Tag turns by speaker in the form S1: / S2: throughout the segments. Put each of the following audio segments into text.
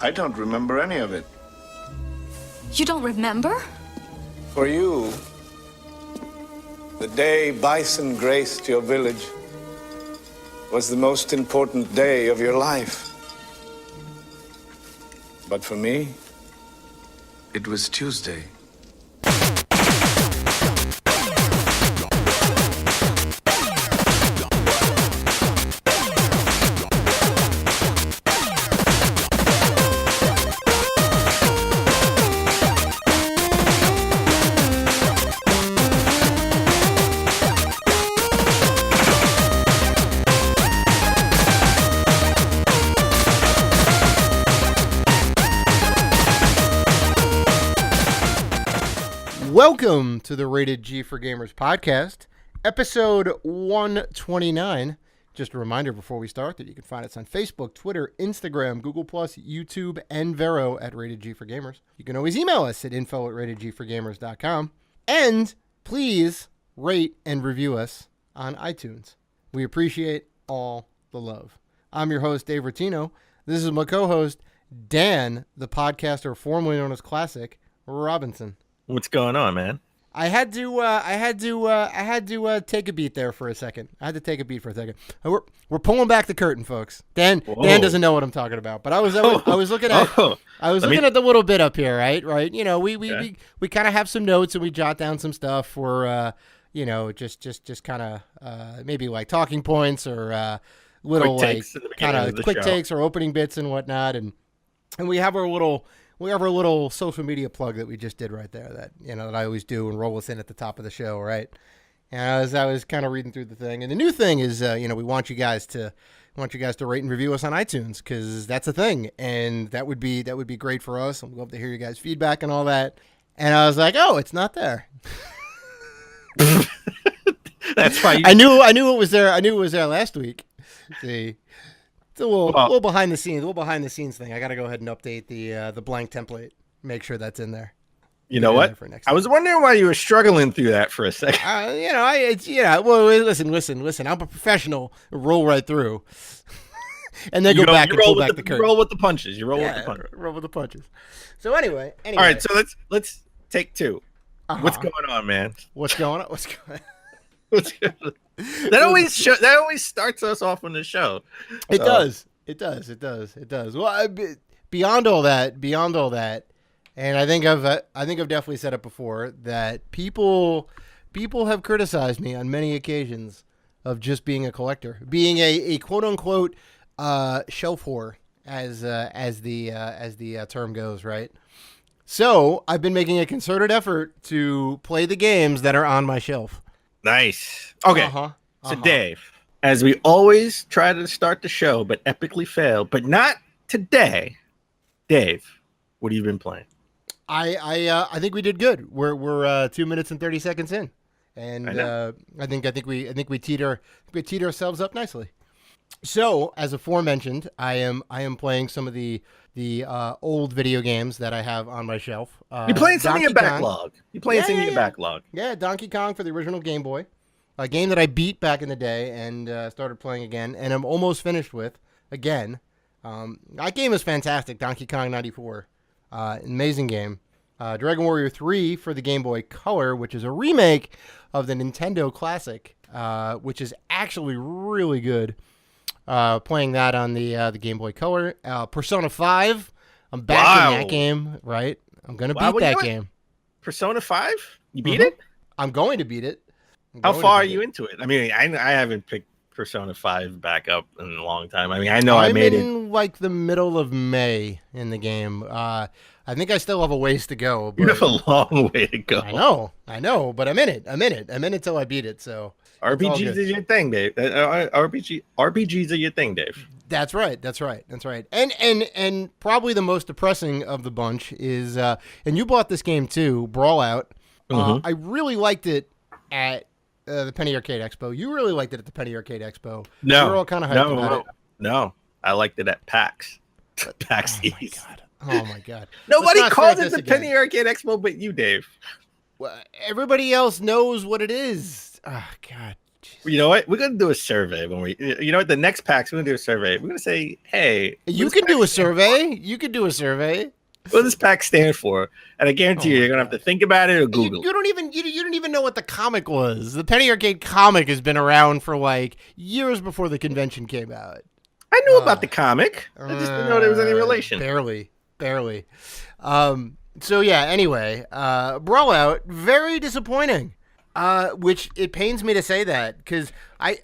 S1: I don't remember any of it.
S2: You don't remember?
S1: For you, the day bison graced your village was the most important day of your life. But for me, it was Tuesday.
S3: Welcome to the Rated G for Gamers podcast, episode 129. Just a reminder before we start that you can find us on Facebook, Twitter, Instagram, Google+, YouTube, and Vero at Rated G for Gamers. You can always email us at info@ratedgforgamers.com. And please rate and review us on iTunes. We appreciate all the love. I'm your host, Dave Rotino. This is my co-host, Dan, the podcaster formerly known as Classic Robinson.
S4: What's going on, man?
S3: I had to take a beat there for a second. We're pulling back the curtain, folks. Dan doesn't know what I'm talking about, but I was looking at at the little bit up here, right. You know, we kind of have some notes and we jot down some stuff for just kind of maybe like talking points or little like kind of quick takes or opening bits and whatnot, and we have our little social media plug that we just did right there that I always do and roll us in at the top of the show, right? And as I was kind of reading through the thing, and the new thing is, we want you guys to rate and review us on iTunes, because that's a thing, and that would be great for us, and we'd love to hear you guys' feedback and all that. And I was like, oh, it's not there.
S4: That's why
S3: I knew it was there. I knew it was there last week. See. It's a little behind the scenes thing. I got to go ahead and update the blank template. Make sure that's in there.
S4: You know what? I was wondering why you were struggling through that for a second.
S3: Well, listen. I'm a professional. Roll right through, and then go back and pull back the curtain.
S4: Roll with the punches. Roll with the punches.
S3: So anyway.
S4: All right. So let's take two. Uh-huh. What's going on, man?
S3: What's going on?
S4: That always starts us off on the show.
S3: It does. Well, beyond all that, and I think I've definitely said it before that people have criticized me on many occasions of just being a collector, being a quote unquote shelf whore, as the term goes, right? So I've been making a concerted effort to play the games that are on my shelf.
S4: Nice. Okay. So Dave, as we always try to start the show, but epically fail, but not today. Dave, what have you been playing?
S3: I think we did good. We're 2 minutes and 30 seconds in, and I think we teed ourselves up nicely. So, as aforementioned, I am playing some of the old video games that I have on my shelf.
S4: You're playing some of your backlog. Backlog.
S3: Yeah, Donkey Kong for the original Game Boy, a game that I beat back in the day and started playing again, and I'm almost finished with again. That game is fantastic. Donkey Kong 94, amazing game. Dragon Warrior 3 for the Game Boy Color, which is a remake of the Nintendo Classic, which is actually really good. Playing that on the Game Boy Color. Persona 5. I'm back in that game, right? I'm going to beat that game.
S4: Persona 5? You beat it?
S3: I'm going to beat it.
S4: How far are you into it? I mean, I haven't picked Persona 5 back up in a long time. I mean, I know I made it.
S3: I'm in like the middle of May in the game. I think I still have a ways to go. But
S4: you have a long way to go.
S3: I know, but I'm in it. I'm in it till I beat it. So
S4: RPGs is your thing, Dave. RPGs are your thing, Dave.
S3: That's right. And probably the most depressing of the bunch is, and you bought this game too, Brawl Out. I really liked it at the Penny Arcade Expo. You really liked it at the Penny Arcade Expo.
S4: No,
S3: we were all kind of hyped about it.
S4: No, I liked it at PAX. PAX East.
S3: Oh my God!
S4: Nobody called it the Penny Arcade Expo, but you, Dave.
S3: Well, everybody else knows what it is. Oh God!
S4: You know what? We're gonna do a survey when we. You know what? The next packs, we're gonna do a survey. We're gonna say, "Hey,
S3: you can do a survey. You can do a survey.
S4: What does this pack stand for?" And I guarantee you're gonna have to think about it or Google.
S3: You don't even know what the comic was. The Penny Arcade comic has been around for like years before the convention came out.
S4: I knew about the comic. I just didn't know there was any relation.
S3: Barely. So yeah. Anyway, Brawl Out, very disappointing. Which it pains me to say that because I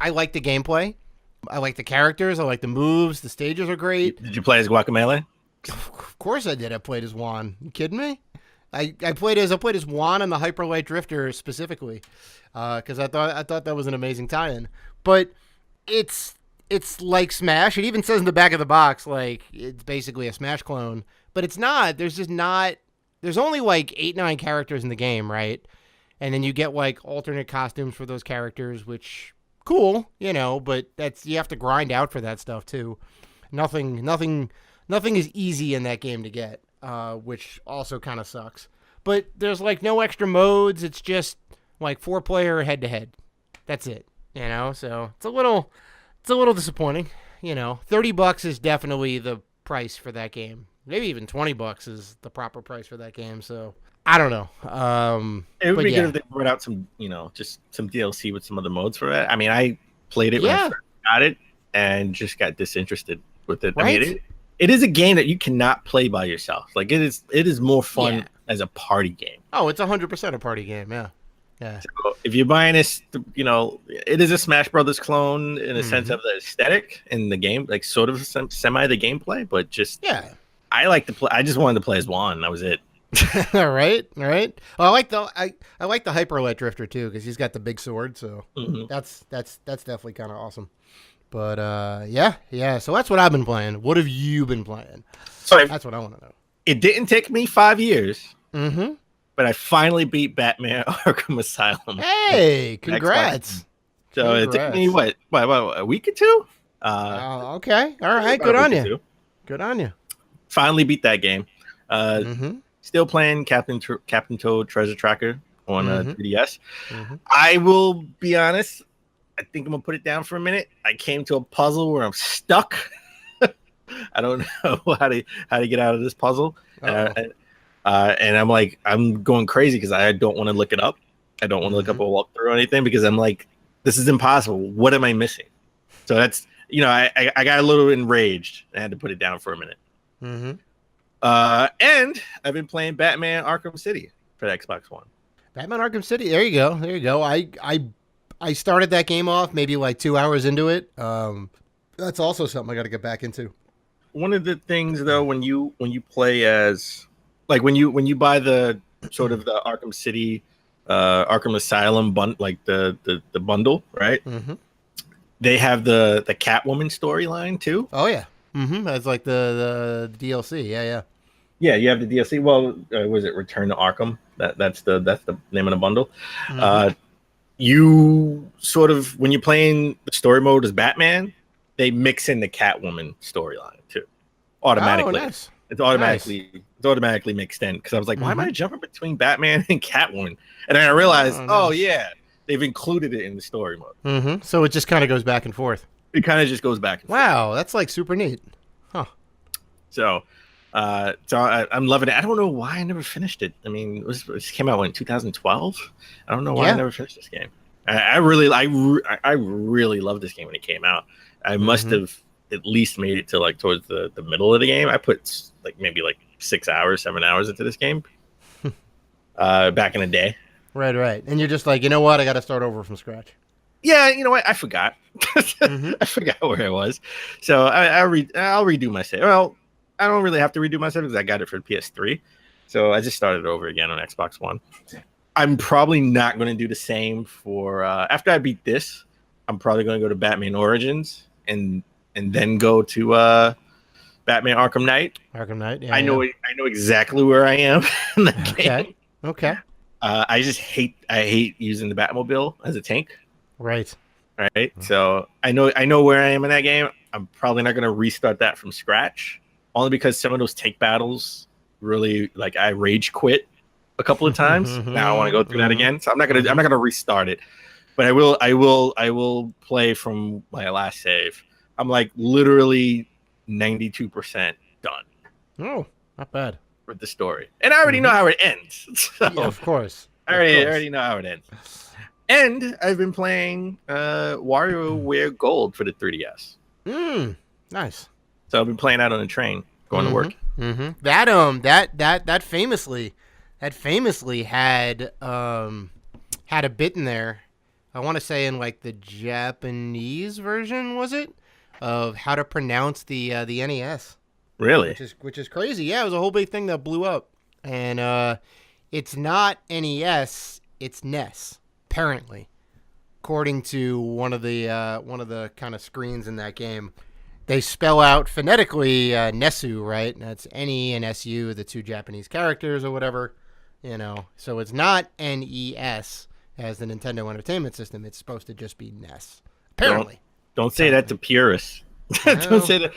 S3: like the gameplay, I like the characters, I like the moves, the stages are great.
S4: Did you play as Guacamelee?
S3: Of course I did. I played as Juan. You kidding me? I played as Juan and the Hyperlight Drifter specifically, because I thought that was an amazing tie-in. But it's like Smash. It even says in the back of the box like it's basically a Smash clone, but it's not. There's only like 8-9 characters in the game, right? And then you get like alternate costumes for those characters, which cool, but you have to grind out for that stuff too. Nothing is easy in that game to get, which also kind of sucks. But there's like no extra modes. It's just like 4-player head to head. That's it, so it's a little disappointing, $30 is definitely the price for that game. Maybe even $20 is the proper price for that game. So I don't know.
S4: It would be good if they brought out some, just some DLC with some other modes for that. I mean, I played it when I first got it and just got disinterested with it.
S3: Right?
S4: I mean, it is a game that you cannot play by yourself. Like it is more fun as a party game.
S3: Oh, it's 100% a party game. Yeah. Yeah.
S4: So if you're buying this, it is a Smash Brothers clone in a sense of the aesthetic in the game, like sort of semi the gameplay, but just I like to play. I just wanted to play as Juan. That was it.
S3: All right. Well, I like the Hyperlight Drifter too because he's got the big sword. So that's definitely kind of awesome. But yeah. So that's what I've been playing. What have you been playing?
S4: So
S3: that's what I want to know.
S4: It didn't take me 5 years. But I finally beat Batman Arkham Asylum.
S3: Hey, congrats!
S4: So it took me what a week or two?
S3: Okay, all right, good on you. Good on you.
S4: Finally beat that game. Still playing Captain Toad Treasure Tracker on 3DS. I will be honest. I think I'm gonna put it down for a minute. I came to a puzzle where I'm stuck. I don't know how to get out of this puzzle. And I'm like, I'm going crazy because I don't want to look it up. I don't want to look up a walkthrough or anything because I'm like, this is impossible. What am I missing? So that's, I got a little enraged. I had to put it down for a minute. And I've been playing Batman Arkham City for the Xbox One.
S3: Batman Arkham City. There you go. I started that game off maybe like 2 hours into it. That's also something I got to get back into.
S4: One of the things though, when you play as like when you buy the sort of the Arkham City, Arkham Asylum like the bundle, right? They have the Catwoman storyline too.
S3: Oh yeah, that's like the DLC. Yeah.
S4: You have the DLC. Well, was it Return to Arkham? That's the name of the bundle. You sort of when you're playing the story mode as Batman, they mix in the Catwoman storyline too, automatically.
S3: Oh, nice.
S4: It's automatically mixed in because I was like, why am I jumping between Batman and Catwoman? And then I realized, they've included it in the story mode.
S3: So it just kind of goes back and forth.
S4: It kind of just goes back and forth.
S3: Wow, that's like super neat. Huh.
S4: So I'm loving it. I don't know why I never finished it. I mean, it came out in 2012. I don't know why I never finished this game. I really loved this game when it came out. I must have at least made it to like towards the middle of the game. I put like maybe like 6 hours, 7 hours into this game back in the day. Right.
S3: And you're just like, you know what? I got to start over from scratch.
S4: Yeah, you know what? I forgot. I forgot where I was. So I'll redo my save. Well, I don't really have to redo my save because I got it for PS3. So I just started over again on Xbox One. I'm probably not going to do the same for after I beat this. I'm probably going to go to Batman Origins and then go to Batman Arkham Knight.
S3: Yeah.
S4: I know exactly where I am in the game.
S3: Okay.
S4: I hate using the Batmobile as a tank.
S3: Right.
S4: So I know where I am in that game. I'm probably not going to restart that from scratch, only because some of those tank battles really like I rage quit a couple of times. Now I want to go through that again, so I'm not gonna restart it. But I will play from my last save. I'm like literally 92% done.
S3: Oh, not bad.
S4: With the story, and I already know how it ends. So
S3: Yeah, of course.
S4: I already know how it ends. And I've been playing WarioWare Gold for the 3DS.
S3: Nice.
S4: So I've been playing out on the train going to work.
S3: That famously had had a bit in there. I want to say in like the Japanese version, was it, of how to pronounce the NES.
S4: Really?
S3: Which is crazy. Yeah, it was a whole big thing that blew up. And it's not NES, it's NES, apparently. According to one of the kind of screens in that game. They spell out phonetically Nesu, right? That's N-E and S-U, the two Japanese characters or whatever. So it's not NES as the Nintendo Entertainment System. It's supposed to just be NES. Apparently.
S4: Don't say that to purists. Don't say that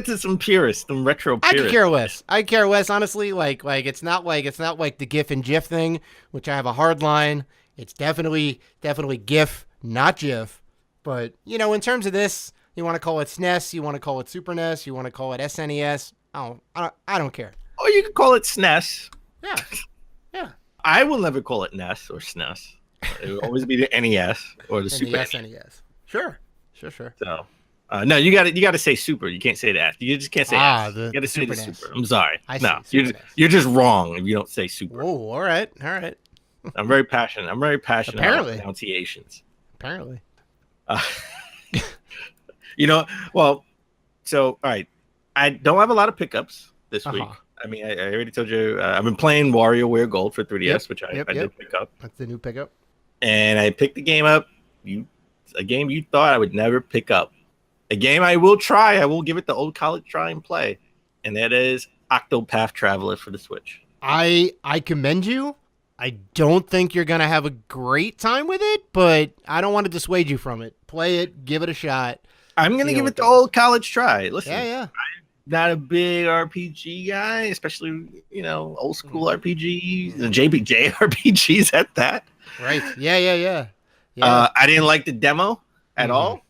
S4: to some purists, some retro purists.
S3: I care less, honestly. Like it's not like the GIF and GIF thing, which I have a hard line. It's definitely GIF, not GIF. But in terms of this, you want to call it SNES, you want to call it Super NES, you want to call it SNES. I don't care.
S4: Oh, you can call it SNES.
S3: Yeah.
S4: I will never call it NES or SNES. It will always be the NES or the Super
S3: NES. Sure.
S4: So. No, you got to say Super. You can't say that. You just can't say S. You got to say the
S3: NES.
S4: Super. I'm sorry.
S3: No,
S4: you're just wrong if you don't say Super.
S3: Oh, all right.
S4: I'm very passionate.
S3: Apparently.
S4: About pronunciations.
S3: Apparently.
S4: So all right. I don't have a lot of pickups this week. I mean, I already told you I've been playing WarioWare Gold for 3DS, which I did pick up.
S3: That's the new pickup. And
S4: I picked the game up. A game you thought I would never pick up. A game I will try. I will give it the old college try and play. And that is Octopath Traveler for the Switch.
S3: I commend you. I don't think you're going to have a great time with it, but I don't want to dissuade you from it. Play it. Give it a shot.
S4: I'm going to give it the old college try. Listen,
S3: yeah.
S4: I'm not a big RPG guy, especially, old school RPGs, JPJ RPGs at that.
S3: Right. Yeah.
S4: I didn't like the demo at all.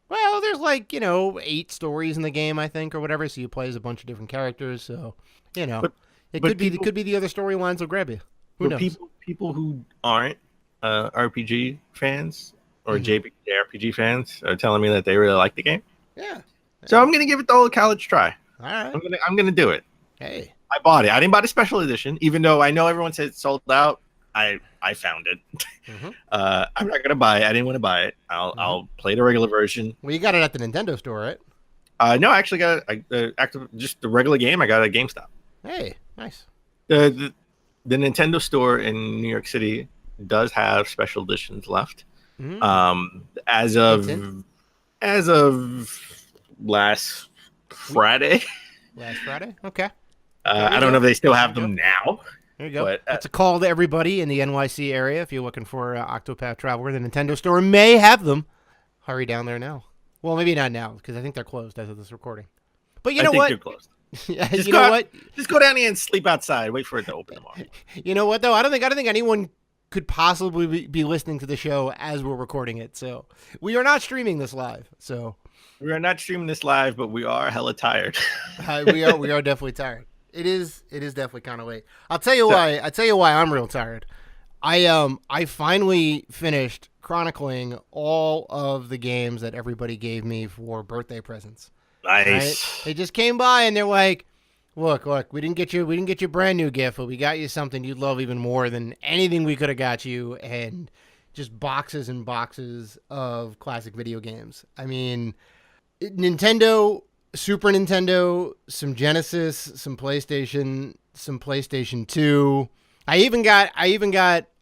S3: Well, there's 8 stories in the game, I think, or whatever. So you play as a bunch of different characters. So, it could be the other storylines will grab you. Who knows?
S4: People who aren't RPG fans or JRPG RPG fans are telling me that they really like the game.
S3: Yeah.
S4: So I'm gonna give it the old college try.
S3: All right.
S4: I'm gonna do it.
S3: Hey.
S4: I bought it. I didn't buy the special edition, even though I know everyone said it's sold out. I found it. I'm not gonna buy it. I didn't want to buy it. I'll play the regular version.
S3: Well, you got it at the Nintendo store, right?
S4: No, I actually got just the regular game. I got it at GameStop.
S3: Hey, nice.
S4: The Nintendo store in New York City does have special editions left. As of last Friday.
S3: Okay.
S4: I don't know if they still have them now.
S3: There you go.
S4: But,
S3: that's a call to everybody in the NYC area. If you're looking for Octopath Traveler, the Nintendo store may have them. Hurry down there now. Well, maybe not now, because I think they're closed as of this recording. But you know what?
S4: They're closed.
S3: You know what?
S4: Just go down here and sleep outside. Wait for it to open tomorrow.
S3: You know what, though? I don't think anyone could possibly be listening to the show as we're recording it. So we are not streaming this live. So
S4: we are not streaming this live, but we are hella tired.
S3: We are definitely tired. It is definitely kind of late. I'll tell you why I'm real tired. I finally finished chronicling all of the games that everybody gave me for birthday presents.
S4: Nice.
S3: Right? They just came by and they're like, look, we didn't get you a brand new gift, but we got you something you'd love even more than anything we could have got you, and just boxes and boxes of classic video games. I mean, Nintendo, Super Nintendo, some Genesis, some PlayStation 2. I even got a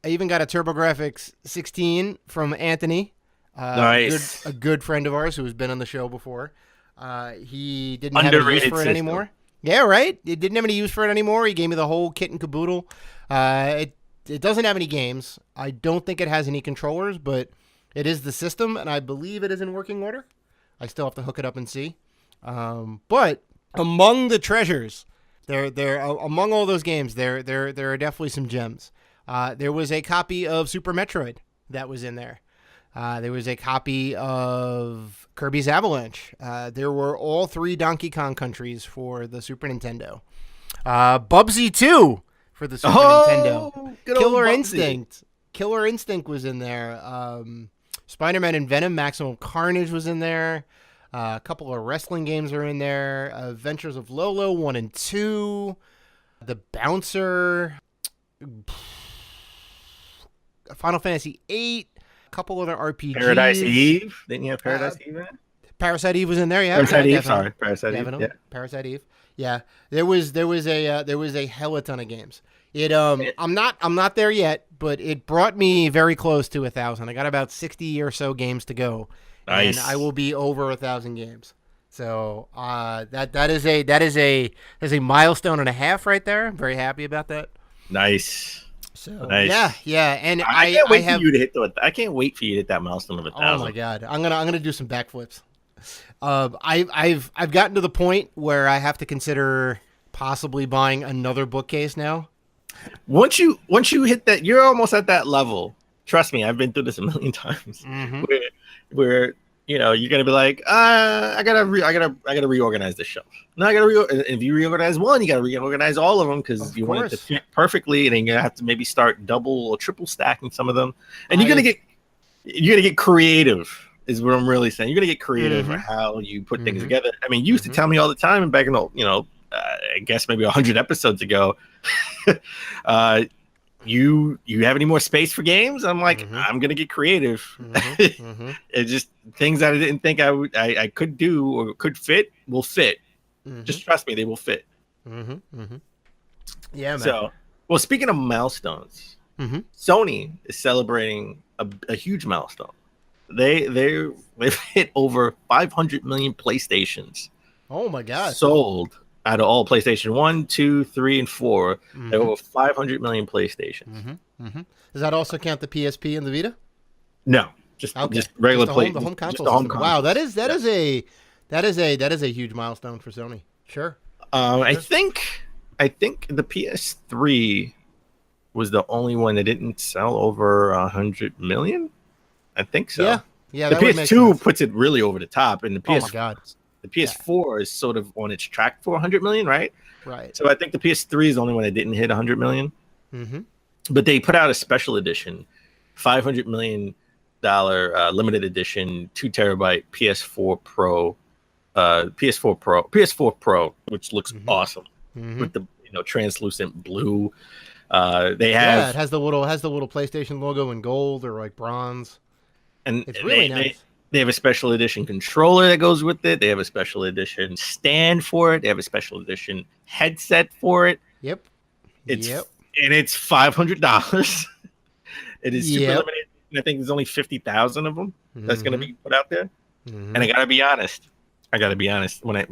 S3: TurboGrafx 16 from Anthony.
S4: Nice.
S3: A good friend of ours who has been on the show before. He didn't have any use for it anymore. Yeah, right. It didn't have any use for it anymore. He gave me the whole kit and caboodle. It doesn't have any games. I don't think it has any controllers, but it is the system, and I believe it is in working order. I still have to hook it up and see. But among the treasures, among all those games, there are definitely some gems. There was a copy of Super Metroid that was in there. There was a copy of Kirby's Avalanche. There were all 3 Donkey Kong countries for the Super Nintendo. Bubsy 2 for the Super Nintendo. Killer Instinct. Killer Instinct was in there. Spider-Man and Venom, Maximum Carnage was in there. A couple of wrestling games are in there. Adventures of Lolo 1 and 2. The Bouncer. Final Fantasy 8. A couple other RPGs.
S4: Paradise Eve. Didn't you have Paradise Eve in it?
S3: Parasite Eve was in there. Yeah.
S4: Parasite Eve.
S3: Definitely.
S4: Sorry, Parasite Eve. Yeah.
S3: Parasite Eve. Yeah. There was a hell of a ton of games. I'm not there yet, but it brought me very close to 1,000. I got about 60 or so games to go.
S4: Nice.
S3: And I will be over 1,000 games. So that is a milestone and a half right there. I'm very happy about that.
S4: Nice.
S3: So
S4: nice.
S3: yeah, and
S4: I can't wait for you to hit I can't wait for you to hit that milestone of 1,000.
S3: Oh my god, I'm gonna do some backflips. I've gotten to the point where I have to consider possibly buying another bookcase now.
S4: Once you hit that, you're almost at that level. Trust me, I've been through this a million times.
S3: Mm-hmm.
S4: Where you're gonna be like, I gotta reorganize this shelf. No, if you reorganize one, you gotta reorganize all of them because you want it to fit perfectly, and then you're gonna have to maybe start double or triple stacking some of them, and you're gonna get creative. Is what I'm really saying. You're gonna get creative for how you put things together. I mean, you used to tell me all the time back in the, I guess maybe 100 episodes ago. You have any more space for games? I'm like, I'm gonna get creative. It's just things that I didn't think I could do or could fit will fit. Just trust me, they will fit.
S3: Yeah, man.
S4: So, well, speaking of milestones, Sony is celebrating a huge milestone. They've hit over 500 million PlayStations.
S3: Oh my god!
S4: Sold out of all PlayStation 1, 2, 3, and 4. There were over 500 million PlayStations.
S3: Does that also count the PSP and the Vita?
S4: No, just regular
S3: the home console. Wow, that is a huge milestone for Sony. Sure.
S4: I think the PS3 was the only one that didn't sell over 100 million. I think so. Yeah. The PS2 puts it really over the top, and the PS4 is sort of on its track for 100 million, right?
S3: Right.
S4: So I think the PS3 is the only one that didn't hit 100 million. But they put out a special edition, $500 million limited edition, 2 terabyte PS4 Pro, which looks awesome with the translucent blue. They have
S3: it has the little PlayStation logo in gold or like bronze.
S4: And
S3: it's really nice.
S4: They have a special edition controller that goes with it. They have a special edition stand for it. They have a special edition headset for it.
S3: Yep.
S4: And it's $500. It is super limited. And I think there's only 50,000 of them that's going to be put out there. And I gotta be honest. When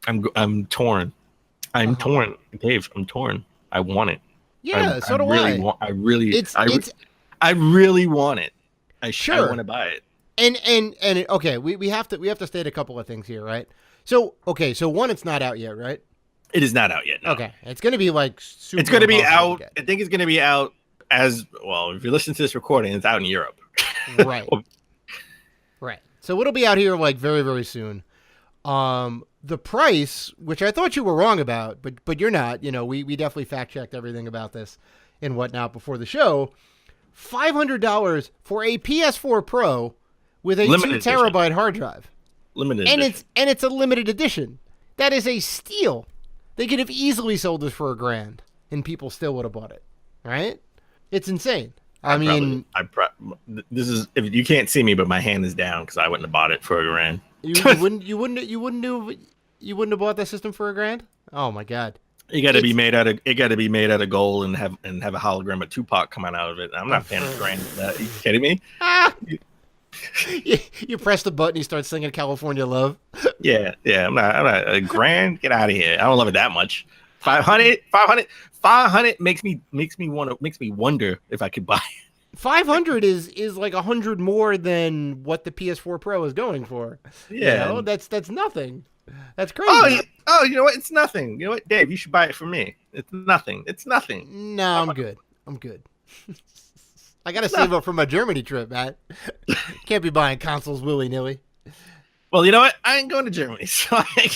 S4: I'm torn. I'm torn, Dave. I'm torn. I want it.
S3: Yeah, so do I.
S4: I really want it. I want to buy it.
S3: And okay, we have to state a couple of things here, right? So one, it's not out yet, right?
S4: It is not out yet. No.
S3: Okay, it's going to be like super.
S4: It's going to be out. I think it's going to be out as well. If you listen to this recording, it's out in Europe.
S3: Right. Right. So it'll be out here like very, very soon. The price, which I thought you were wrong about, but you're not. We definitely fact checked everything about this and whatnot before the show. $500 for a PS4 Pro with a limited 2 terabyte hard drive.
S4: Limited
S3: edition. It's a limited edition. That is a steal. They could have easily sold this for $1,000 and people still would have bought it. Right? It's insane.
S4: This is, if you can't see me, but my hand is down because I wouldn't have bought it for $1,000.
S3: You wouldn't have bought that system for $1,000? Oh my god.
S4: It got to be made out of gold and have a hologram of Tupac coming out of it. I'm not paying $1,000. Are you kidding me?
S3: You press the button, you start singing California Love.
S4: Yeah. I'm not $1,000. Get out of here. I don't love it that much. 500 makes me wonder if I could buy it.
S3: 500 is like 100 more than what the PS4 Pro is going for.
S4: Yeah,
S3: that's nothing. That's crazy.
S4: Oh, you know what? It's nothing. You know what, Dave? You should buy it for me. It's nothing.
S3: No, I'm good. I gotta save up for my Germany trip, Matt. Can't be buying consoles willy nilly.
S4: Well, you know what? I ain't going to Germany, so I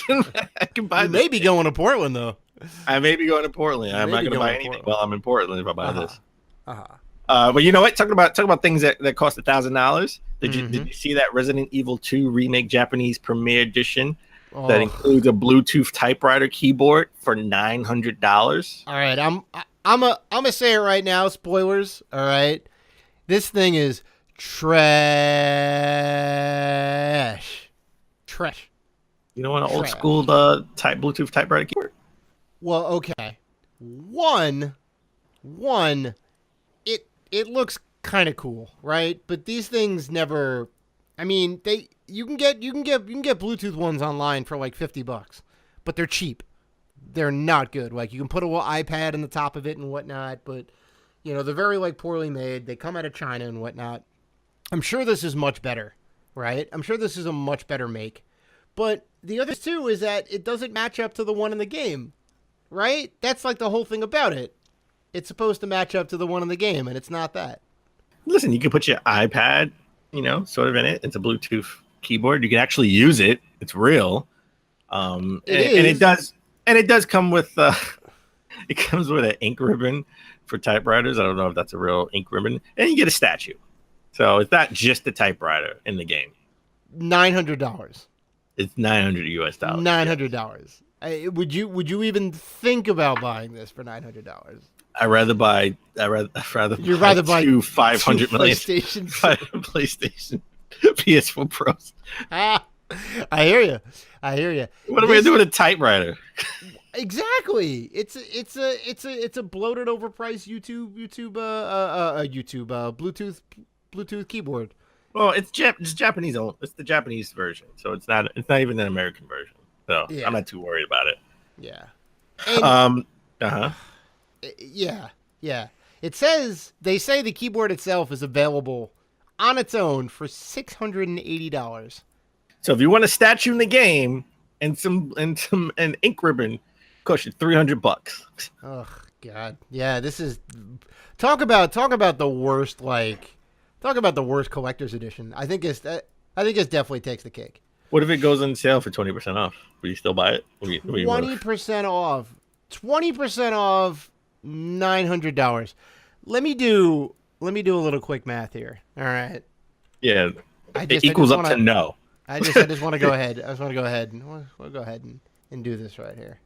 S4: can buy.
S3: You may be going to Portland though.
S4: I may be going to Portland. I'm not going to buy anything while I'm in Portland if I buy this. But you know what? Talking about things that cost $1,000. Did you see that Resident Evil 2 remake Japanese premiere edition that includes a Bluetooth typewriter keyboard for $900?
S3: All right, I'm gonna say it right now. Spoilers. All right, this thing is trash. Trash.
S4: You know, an old school Bluetooth typewriter keyboard.
S3: Well, okay. One, it looks kind of cool, right? But these things never. I mean, you can get Bluetooth ones online for like $50, but they're cheap. They're not good. Like you can put a little iPad in the top of it and whatnot, but you know they're very like poorly made. They come out of China and whatnot. I'm sure this is much better, right? I'm sure this is a much better make. But the other too is that it doesn't match up to the one in the game, right? That's like the whole thing about it. It's supposed to match up to the one in the game, and it's not that.
S4: Listen, you can put your iPad, sort of in it. It's a Bluetooth keyboard. You can actually use it. It's real. And it does come with it comes with an ink ribbon for typewriters. I don't know if that's a real ink ribbon, and you get a statue. So it's not just the typewriter in the game.
S3: $900. It's
S4: $900 US.
S3: $900. Would you even think about buying this for $900?
S4: You'd rather buy
S3: two
S4: $500 million PlayStation PS4 Pros.
S3: I hear you.
S4: What am I gonna do with a typewriter?
S3: Exactly. It's a bloated, overpriced Bluetooth keyboard.
S4: Well, it's Japanese owned. It's the Japanese version, so it's not even an American version. So yeah. I'm not too worried about it.
S3: Yeah.
S4: And,
S3: Yeah. They say the keyboard itself is available on its own for $680.
S4: So if you want a statue in the game and an ink ribbon, cost you $300.
S3: Oh God. Yeah, this is talk about the worst collector's edition. I think it definitely takes the cake.
S4: What if it goes on sale for 20% off? Will you still buy it?
S3: 20% off. 20% off. $900. Let me do a little quick math here. All right.
S4: Yeah. It equals up to no.
S3: I just want to go ahead. We'll go ahead and do this right here.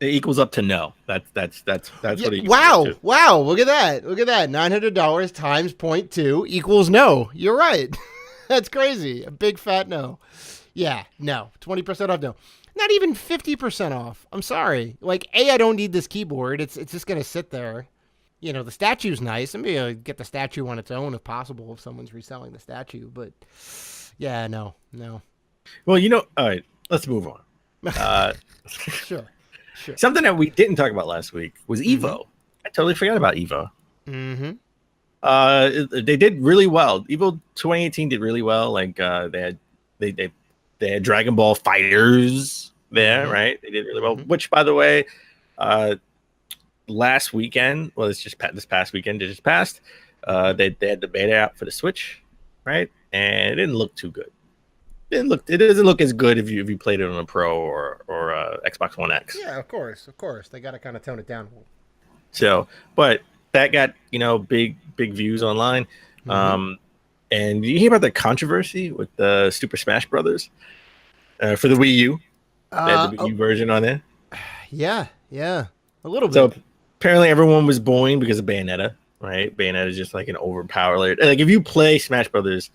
S4: It equals up to no. That's what it equals
S3: wow.
S4: to.
S3: Wow. Look at that. $900 times 0.2 equals no. You're right. That's crazy. A big fat no. Yeah. No. 20% off. No. Not even 50% off. I'm sorry. Like, I don't need this keyboard. It's just going to sit there. The statue's nice. I'm going to get the statue on its own if possible, if someone's reselling the statue. But, yeah, no.
S4: Well, all right, let's move on.
S3: Sure.
S4: Something that we didn't talk about last week was Evo. Mm-hmm. I totally forgot about Evo.
S3: Mm-hmm.
S4: They did really well. Evo 2018 did really well. Like, they had Dragon Ball Fighters there, mm-hmm. right? They did really well. Mm-hmm. Which, by the way, last weekend, it's just this past weekend, it just passed. They had the beta out for the Switch, right? And it didn't look too good. It doesn't look as good if you played it on a Pro or Xbox One X.
S3: Yeah, of course. They got to kind of tone it down.
S4: So, but that got big views online. Mm-hmm. And you hear about the controversy with the Super Smash Brothers for the Wii U? They had the Wii U version on there.
S3: Yeah, a little bit.
S4: So apparently everyone was booing because of Bayonetta, right? Bayonetta is just like an overpowered. Like if you play Smash Brothers,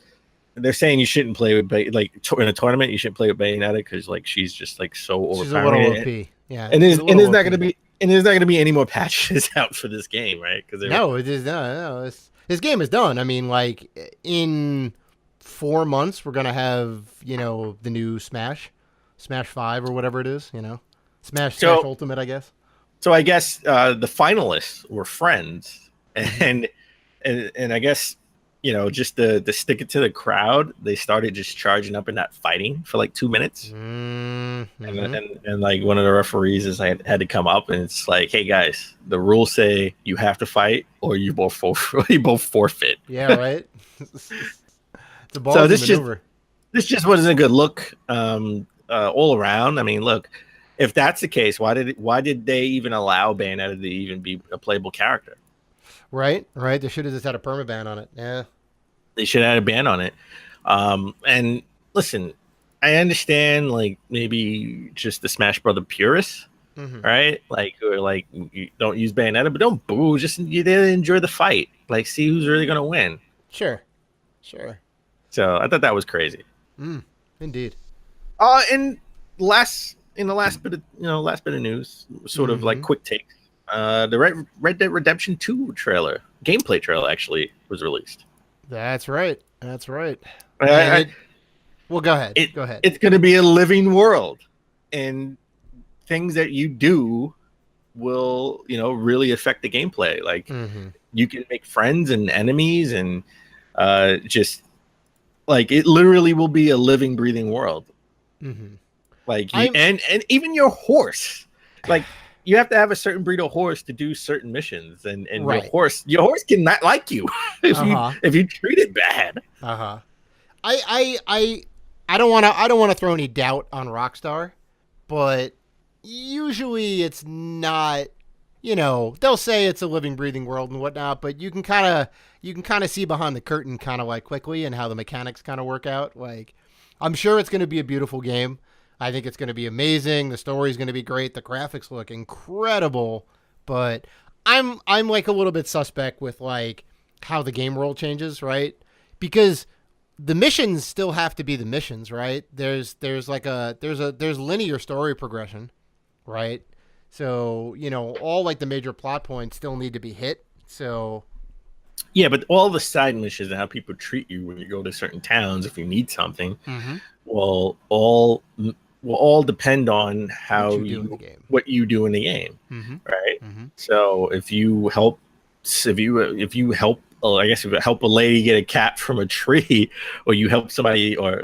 S4: they're saying you shouldn't play with in a tournament. You shouldn't play with Bayonetta because like she's just like so overpowering.
S3: She's a little OP. Yeah,
S4: and there's not going to be any more patches out for this game, right? Because
S3: it is no. This game is done. I mean, like in 4 months, we're gonna have the new Smash 5 or whatever it is. Smash Ultimate, I guess.
S4: So I guess the finalists were friends, and I guess just to stick it to the crowd, they started just charging up and not fighting for like 2 minutes.
S3: Mm-hmm.
S4: And like one of the referees had to come up and it's like, hey guys, the rules say you have to fight or you both forfeit.
S3: Yeah, right. It's a ballsy
S4: So this
S3: maneuver.
S4: just wasn't a good look all around. I mean, look, if that's the case, why did they even allow Bayonetta to even be a playable character?
S3: Right. They should have just had a permaban on it. Yeah.
S4: They should have had a ban on it. And listen, I understand like maybe just the Smash Brother purists, right? Like, or like you don't use Bayonetta, but don't boo. Just you there to enjoy the fight. Like, see who's really gonna win.
S3: Sure.
S4: So I thought that was crazy.
S3: Indeed.
S4: In the last bit of news, sort of like quick take. The Red Dead Redemption 2 gameplay trailer actually was released.
S3: That's right. Well, go ahead. Go ahead.
S4: It's going to be a living world, and things that you do will, really affect the gameplay. Like you can make friends and enemies, and just like it literally will be a living, breathing world. Like, and even your horse, like. You have to have a certain breed of horse to do certain missions, and right. your horse cannot like you if you treat it bad.
S3: I don't want to throw any doubt on Rockstar, but usually it's not. They'll say it's a living, breathing world and whatnot, but you can kind of see behind the curtain kind of like quickly and how the mechanics kind of work out. Like, I'm sure it's going to be a beautiful game. I think it's going to be amazing. The story's going to be great. The graphics look incredible, but I'm like a little bit suspect with like how the game world changes, right? Because the missions still have to be the missions, right? There's linear story progression, right? So, all like the major plot points still need to be hit. So
S4: yeah, but all the side missions and how people treat you when you go to certain towns if you need something, will all depend on how what you do in the game, right? So if you help, I guess if you help a lady get a cat from a tree, or you help somebody, or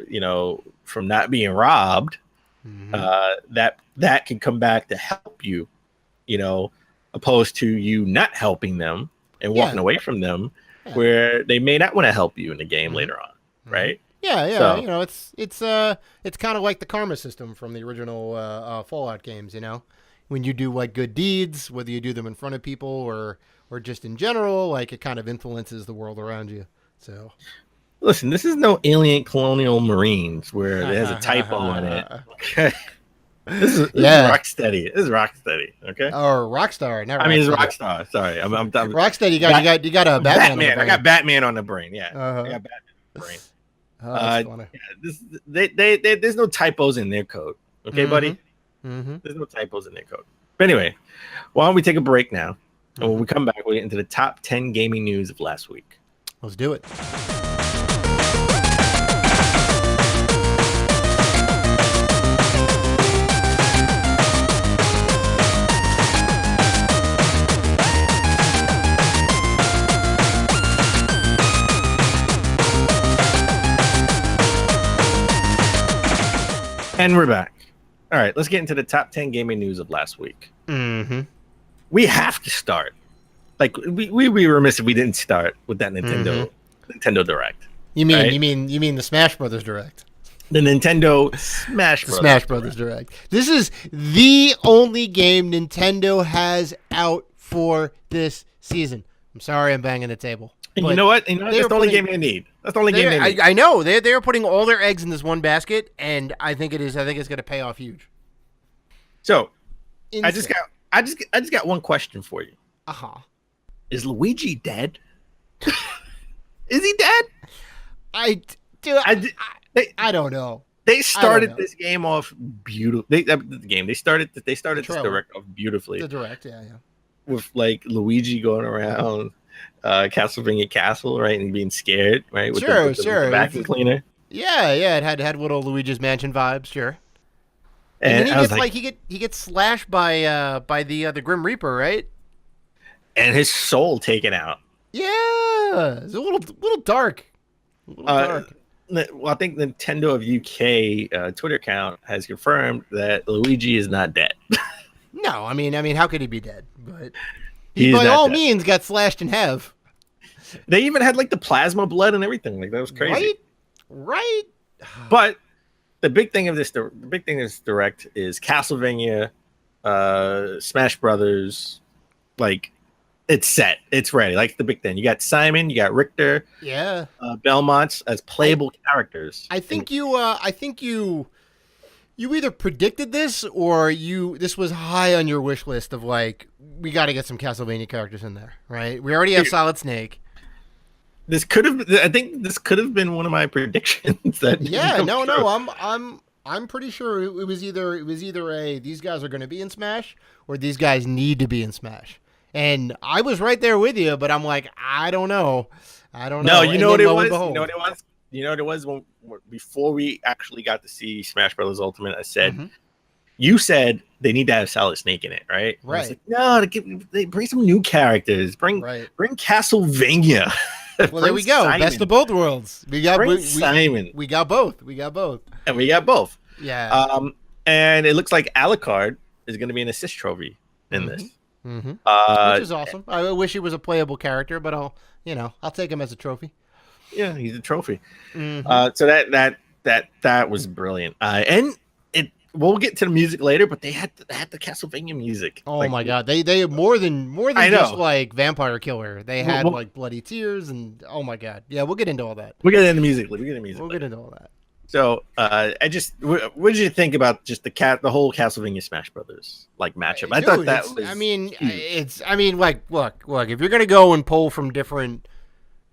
S4: from not being robbed, that can come back to help you, opposed to you not helping them and walking away from them, where they may not want to help you in the game later on, right?
S3: Yeah. So, it's kind of like the karma system from the original Fallout games. When you do like good deeds, whether you do them in front of people or just in general, like it kind of influences the world around you. So,
S4: listen, this is no Alien Colonial Marines where there's a typo on it. Okay. This is Rocksteady. This is Rocksteady. Okay.
S3: Or Rockstar. Never.
S4: I mean, it's Rockstar. Sorry, I'm
S3: Rocksteady. You got a Batman. On the brain.
S4: I got Batman on the brain. Yeah. I got Batman on the brain.
S3: Oh, that's funny.
S4: There's no typos in their code. Okay, buddy? There's no typos in their code. But anyway, why don't we take a break now? And when we come back, we'll get into the top 10 gaming news of last week.
S3: Let's do it.
S4: And we're back. All right, let's get into the top 10 gaming news of last week. We have to start. Like we remiss if we didn't start with that Nintendo Direct.
S3: You mean the Smash Brothers Direct?
S4: The Nintendo Smash
S3: Brothers Direct. This is the only game Nintendo has out for this season. I'm sorry, I'm banging the table.
S4: And you know what? That's the only game they need. That's the only game they need.
S3: I know. They're putting all their eggs in this one basket, and I think it's going to pay off huge.
S4: So, insane. I just got one question for you. Is Luigi dead? Is he dead?
S3: I don't know.
S4: They started this game off beautiful. They started this Direct off beautifully.
S3: The Direct, yeah.
S4: With like Luigi going around Castlevania Castle, right, and being scared, right? With the vacuum cleaner.
S3: Yeah. It had little Luigi's Mansion vibes, sure. And then he gets slashed by the Grim Reaper, right?
S4: And his soul taken out.
S3: Yeah. Yeah, it's a little dark. A little dark.
S4: Well, I think Nintendo of UK Twitter account has confirmed that Luigi is not dead.
S3: No, I mean, how could he be dead? But he
S4: He's
S3: by
S4: not
S3: all
S4: dead.
S3: means got slashed in half.
S4: They even had like the plasma blood and everything. Like that was crazy.
S3: Right.
S4: But the big thing of this direct is Castlevania, Smash Brothers. Like it's set, it's ready. Like the big thing. You got Simon, you got Richter,
S3: Yeah.
S4: Belmont as playable characters.
S3: I think you either predicted this or this was high on your wish list of like, we got to get some Castlevania characters in there, right? We already have Solid Snake.
S4: I think this could have been one of my predictions.
S3: I'm pretty sure it was either these guys are going to be in Smash or these guys need to be in Smash. And I was right there with you, but I'm like, I don't know.
S4: No, you know what it was? You know what it was when before we actually got to see Smash Brothers Ultimate. I said, you said they need to have Solid Snake in it, right?
S3: Right.
S4: I was like, no, they bring some new characters. Bring Castlevania.
S3: Well, there we go.
S4: Simon.
S3: Best of both worlds.
S4: Simon.
S3: We got both.
S4: And we got both.
S3: Yeah.
S4: And it looks like Alucard is going to be an assist trophy in this.
S3: Which is awesome. I wish he was a playable character, but I'll take him as a trophy.
S4: Yeah, he's a trophy. So that was brilliant. And we'll get to the music later, but they had the Castlevania music.
S3: Oh my god, they more than just like Vampire Killer. They had like Bloody Tears and oh my god, yeah. We'll get into all that.
S4: We'll get into music.
S3: We'll get into all that.
S4: So, what did you think about just the whole Castlevania Smash Brothers like matchup? I thought that was.
S3: Look. If you're gonna go and pull from different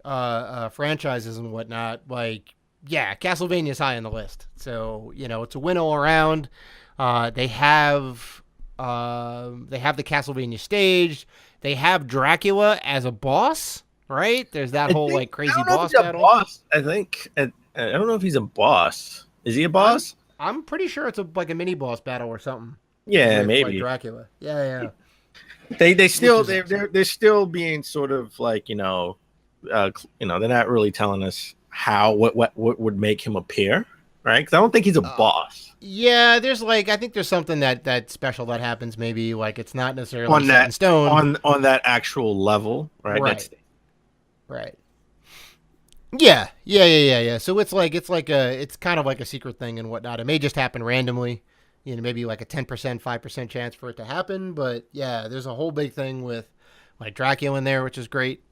S3: franchises and whatnot, like, yeah, Castlevania's high on the list. So it's a win all around. They have the Castlevania stage. They have Dracula as a boss, right? There's that whole like crazy boss battle.
S4: I think. I don't know if he's a boss. Is he a boss?
S3: I'm pretty sure it's like a mini boss battle or something.
S4: Yeah,
S3: with,
S4: maybe
S3: like Dracula. Yeah.
S4: They're still being sort of like they're not really telling us what would make him appear, right? Because I don't think he's a boss.
S3: Yeah, there's like I think there's something that special that happens. Maybe like it's not necessarily set in stone
S4: on that actual level, right?
S3: Right. Yeah. So it's kind of like a secret thing and whatnot. It may just happen randomly, maybe like a 10%, 5% chance for it to happen. But yeah, there's a whole big thing with like Dracula in there, which is great.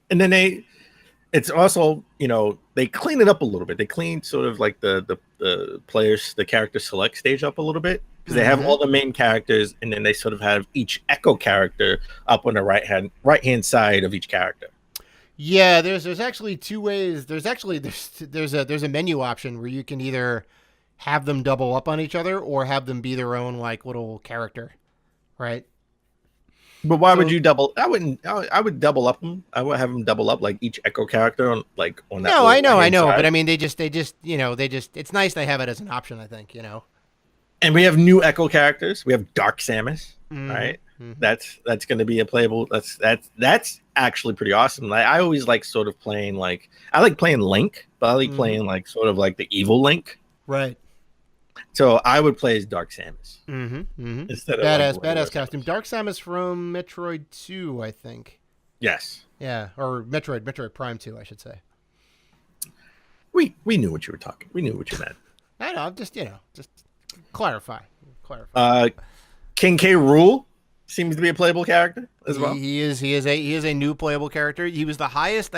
S4: And then it's also, they clean it up a little bit. They clean sort of like the character select stage up a little bit because they have all the main characters, and then they sort of have each echo character up on the right hand side of each character.
S3: Yeah, there's actually two ways. There's a menu option where you can either have them double up on each other or have them be their own like little character, right?
S4: But why would you double? I would double up them. I would have them double up like each echo character on that.
S3: No, I know, side. But I mean, they just it's nice they have it as an option. I think.
S4: And we have new echo characters. We have Dark Samus, right? That's going to be a playable. That's actually pretty awesome. Like, I always like sort of playing I like playing Link, but I like playing like sort of like the evil Link.
S3: Right.
S4: So I would play as Dark Samus.
S3: Instead of badass costume. Dark Samus from Metroid 2, I think.
S4: Yes.
S3: Yeah, or Metroid Prime 2, I should say.
S4: We knew what you were talking. We knew what you meant.
S3: I know. I'm just clarify.
S4: King K. Rool seems to be a playable character as well.
S3: He is a new playable character. He was the highest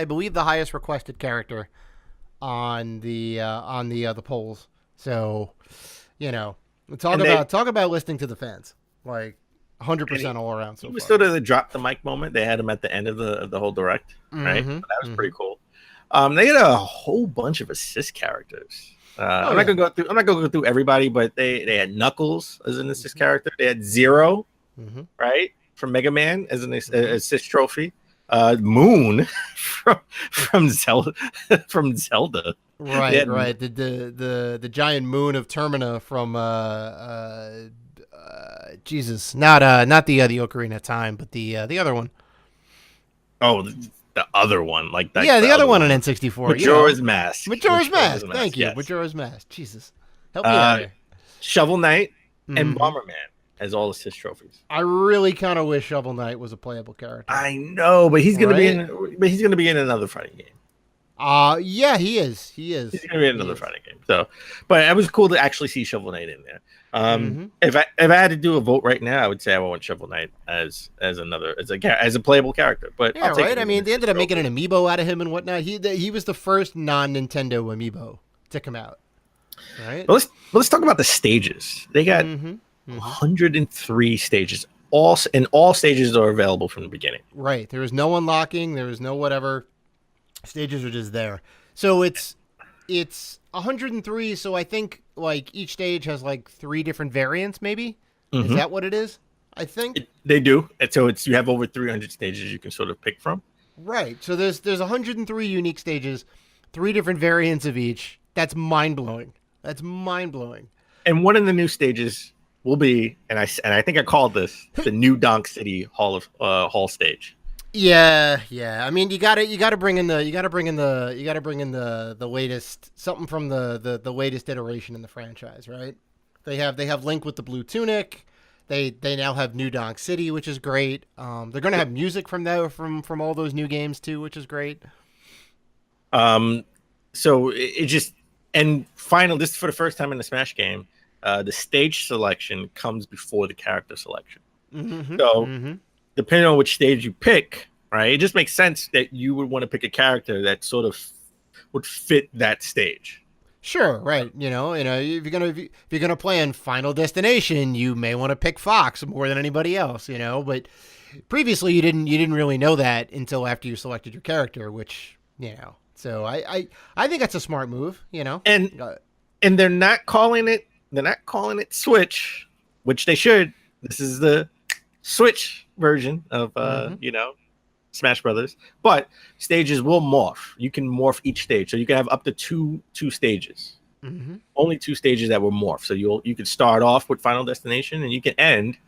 S3: requested character on the polls. So, talk about listening to the fans, like 100% all around. So
S4: he was sort of the drop the mic moment. They had him at the end of the whole direct, right? So that was pretty cool. They had a whole bunch of assist characters. I'm not gonna go through everybody, but they had Knuckles as an assist character. They had Zero, right, from Mega Man as an assist trophy. Moon from Zelda.
S3: Right. The giant moon of Termina from Jesus, not the Ocarina of Time, but the other one.
S4: Oh, the other one, like that.
S3: Yeah, the other one on N64.
S4: Majora's Mask.
S3: Majora's Mask. Thank you,
S4: yes.
S3: Majora's Mask. Jesus, help me out here.
S4: Shovel Knight and Bomberman as all assist trophies.
S3: I really kind of wish Shovel Knight was a playable character.
S4: I know, but he's gonna be in another fighting game.
S3: Yeah, he is. He's
S4: gonna be in another fighting game. So, but it was cool to actually see Shovel Knight in there. If I had to do a vote right now, I would say I want Shovel Knight as a playable character. But
S3: yeah, right. I mean, they ended up making an amiibo out of him and whatnot. He was the first non-Nintendo amiibo to come out. Right.
S4: But let's talk about the stages. They got 103 stages. All stages are available from the beginning.
S3: Right. There was no unlocking. There was no whatever. Stages are just there. So it's 103. So I think like each stage has like 3 different variants. Maybe is that what it is? I think
S4: they do. And so you have over 300 stages you can sort of pick from.
S3: Right. So there's 103 unique stages, 3 different variants of each. That's mind blowing.
S4: And one of the new stages will be, and I think I called this the new Donk City Hall stage.
S3: Yeah. I mean, you gotta bring in the latest something from the latest iteration in the franchise, right? They have Link with the blue tunic. They now have New Donk City, which is great. They're gonna have music from all those new games too, which is great.
S4: So it just. And final, this is for the first time in the Smash game, the stage selection comes before the character selection. Depending on which stage you pick, right, it just makes sense that you would want to pick a character that sort of would fit that stage.
S3: Sure, right. If you're gonna play in Final Destination, you may want to pick Fox more than anybody else. But previously you didn't really know that until after you selected your character, which So I think that's a smart move, And
S4: they're not calling it Switch, which they should. This is the Switch version of Smash Brothers. But stages will morph. You can morph each stage. So you can have up to two stages. Only 2 stages that will morph. So you can start off with Final Destination and you can end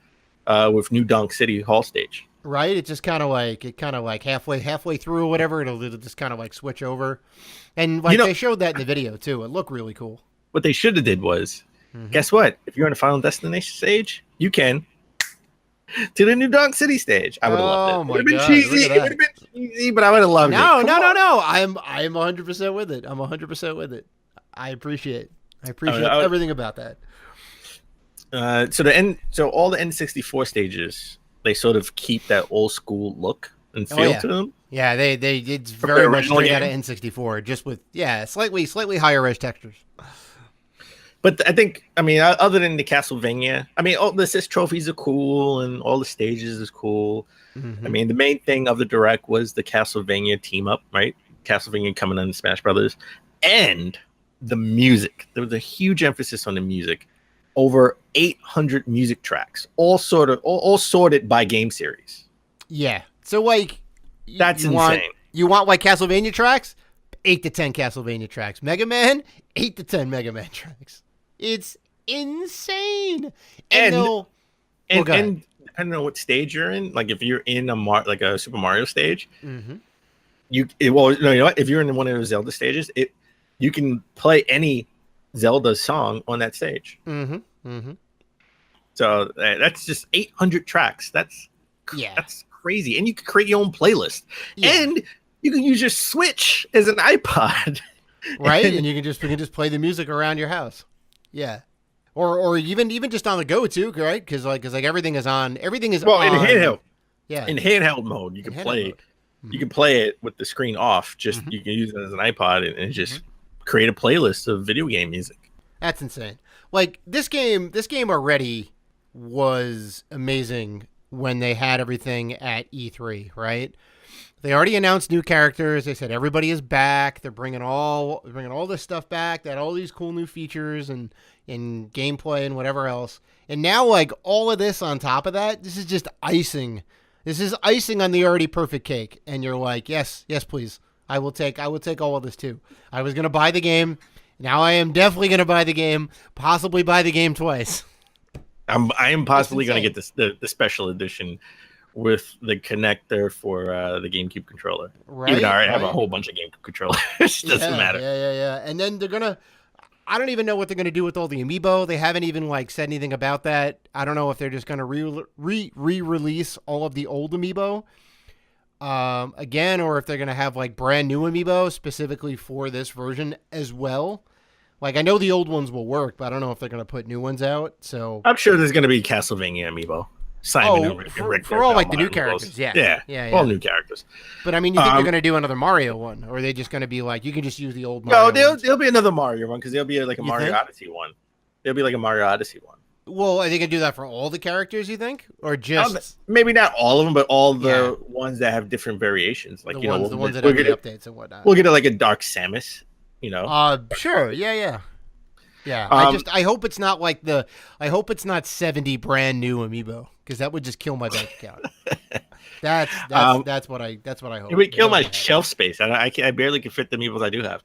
S4: with New Donk City Hall stage.
S3: Right, it's just kind of like halfway through or whatever, it'll just kind of like switch over, and they showed that in the video too. It looked really cool.
S4: What they should have did was, guess what? If you're on the Final Destination stage, you can to the New Donk City stage. I would have loved it. It would have been cheesy. It would have been cheesy, but I would have loved it.
S3: No. I'm 100% with it. I'm 100% with it. I appreciate everything about that.
S4: So all the N64 stages, they sort of keep that old school look and feel to them. Yeah,
S3: it's very much straight out of N64, just with slightly higher res textures.
S4: But I think, other than the Castlevania, all the assist trophies are cool and all the stages is cool. The main thing of the Direct was the Castlevania team up, right? Castlevania coming on Smash Brothers, and the music. There was a huge emphasis on the music. Over 800 music tracks, all sorted by game series.
S3: Yeah, so
S4: that's insane.
S3: You want Castlevania tracks? 8 to 10 Castlevania tracks. Mega Man, 8 to 10 Mega Man tracks. It's insane. And depending on what stage you're in, like if you're in a Super Mario stage, you know what? If you're in one of those Zelda stages, you can play any Zelda song on that stage. So that's just 800 tracks. That's crazy. And you can create your own playlist. And you can use your Switch as an iPod. Right? And you can just play the music around your house. Yeah. Or even just on the go too, right? Because everything is on. Everything is on.
S4: In handheld.
S3: Yeah.
S4: In handheld mode, you can play. You can play it with the screen off. Just you can use it as an iPod and just create a playlist of video game music.
S3: That's insane. This game already was amazing when they had everything at E3, right? They already announced new characters. They said everybody is back. They're bringing all this stuff back. They had all these cool new features and gameplay and whatever else. And now all of this on top of that, this is just icing. This is icing on the already perfect cake. And you're like, yes, please. I will take all of this too. I was going to buy the game. Now I am definitely going to buy the game, possibly buy the game twice.
S4: I am possibly going to get the special edition with the connector for the GameCube controller.
S3: Right,
S4: Even though I already have a
S3: right.
S4: whole bunch of GameCube controllers, it doesn't matter.
S3: Yeah. And then they're gonna. I don't even know what they're gonna do with all the amiibo. They haven't even like said anything about that. I don't know if they're just gonna re-release all of the old amiibo, again, or if they're gonna have like brand new amiibo specifically for this version as well. Like, I know the old ones will work, but I don't know if they're gonna put new ones out. So
S4: I'm sure there's gonna be Castlevania amiibo. Simon
S3: for all like the new characters, yeah,
S4: all new characters.
S3: But I mean, you think they're gonna do another Mario one, or are they just gonna be like, you can just use the old Mario?
S4: No, there'll be another Mario one because there'll be like a Mario Odyssey one. There'll be like a Mario Odyssey one.
S3: Well, are they gonna do that for all the characters? You think, or just
S4: maybe not all of them, but all the ones that have different variations, like
S3: the ones that have the updates and whatnot.
S4: We'll get like a Dark Samus,
S3: Sure, yeah. I hope it's not like I hope it's not 70 brand new amiibo, because that would just kill my bank account. That's what I hope.
S4: It would kill my shelf space. I barely can fit the amiibos I do have,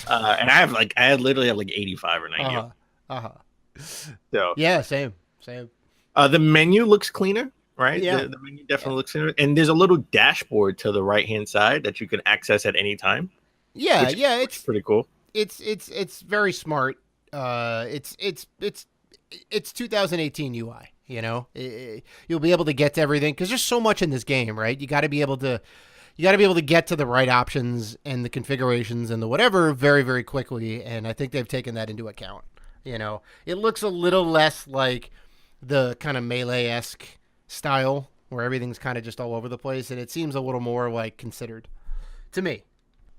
S4: and I literally have like 85 or 90. So
S3: yeah, same.
S4: The menu looks cleaner, right?
S3: Yeah,
S4: the menu definitely looks cleaner, and there's a little dashboard to the right hand side that you can access at any time.
S3: Yeah,
S4: it's pretty cool.
S3: It's very smart. It's 2018 UI. You'll be able to get to everything because there's so much in this game, right? You got to be able to get to the right options and the configurations and the whatever very, very quickly. And I think they've taken that into account. It looks a little less like the kind of Melee-esque style where everything's kind of just all over the place, and it seems a little more like considered to me.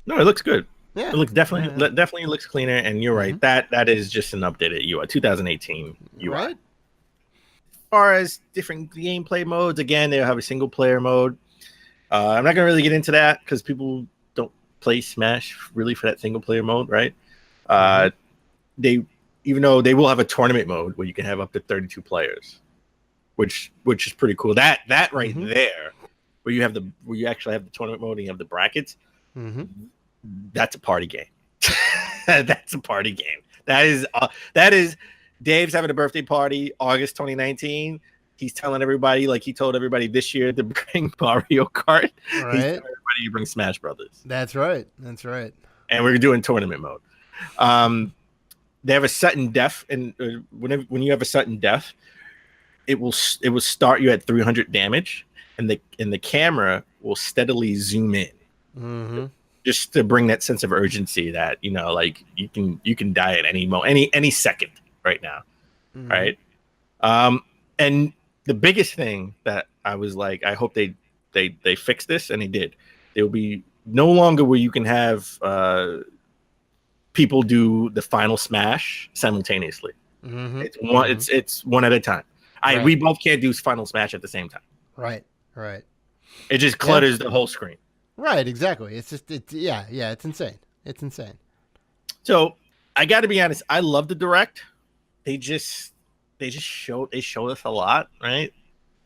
S4: No, it looks good.
S3: Yeah,
S4: it looks definitely looks cleaner, and you're right. That is just an updated UI, 2018 UI.
S3: Right.
S4: As far as different gameplay modes, again, they'll have a single player mode. I'm not gonna really get into that because people don't play Smash really for that single player mode, right? Even though they will have a tournament mode where you can have up to 32 players, which is pretty cool. That right there, where you actually have the tournament mode and you have the brackets. That's a party game. That's a party game. That is Dave's having a birthday party, August 2019. He's telling everybody, like he told everybody this year, to bring Mario Kart.
S3: Right.
S4: He's telling everybody to bring Smash Brothers.
S3: That's right.
S4: And we're doing tournament mode. They have a sudden death, and when you have a sudden death, it will start you at 300 damage, and the camera will steadily zoom in, just to bring that sense of urgency that like you can die at any second right now, right? And the biggest thing that I was like, I hope they fix this, and they did. There will be no longer where you can have people do the final smash simultaneously. It's one at a time. We both can't do final smash at the same time.
S3: Right.
S4: It just clutters the whole screen.
S3: Right, exactly. It's just it's insane. It's insane.
S4: So I got to be honest. I love the direct. They showed us a lot, right?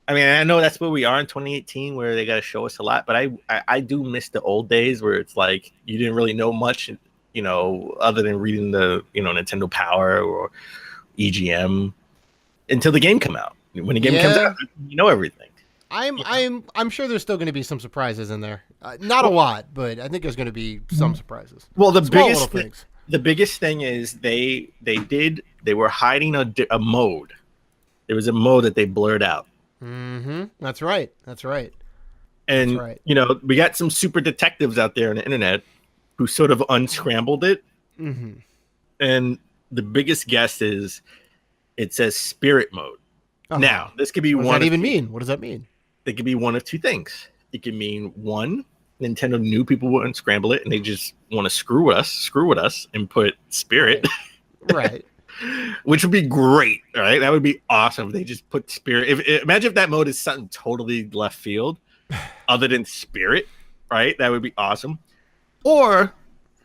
S4: I mean, I know that's where we are in 2018, where they got to show us a lot. But I do miss the old days where it's like you didn't really know much, other than reading the Nintendo Power or EGM until the game come out. When the game comes out, you know everything.
S3: I'm sure there's still going to be some surprises in there. Not a lot, but I think there's going to be some surprises.
S4: Well, the biggest thing is they were hiding a mode. There was a mode that they blurred out.
S3: That's right.
S4: And we got some super detectives out there on the internet who sort of unscrambled it. And the biggest guess is it says spirit mode. Now, this could be
S3: what does that mean?
S4: It could be one of two things. It could mean one, Nintendo knew people would unscramble it and they just want to screw with us and put spirit.
S3: Right.
S4: Which would be great, right? That would be awesome if they just put spirit. Imagine if that mode is something totally left field other than spirit, right? That would be awesome. Or,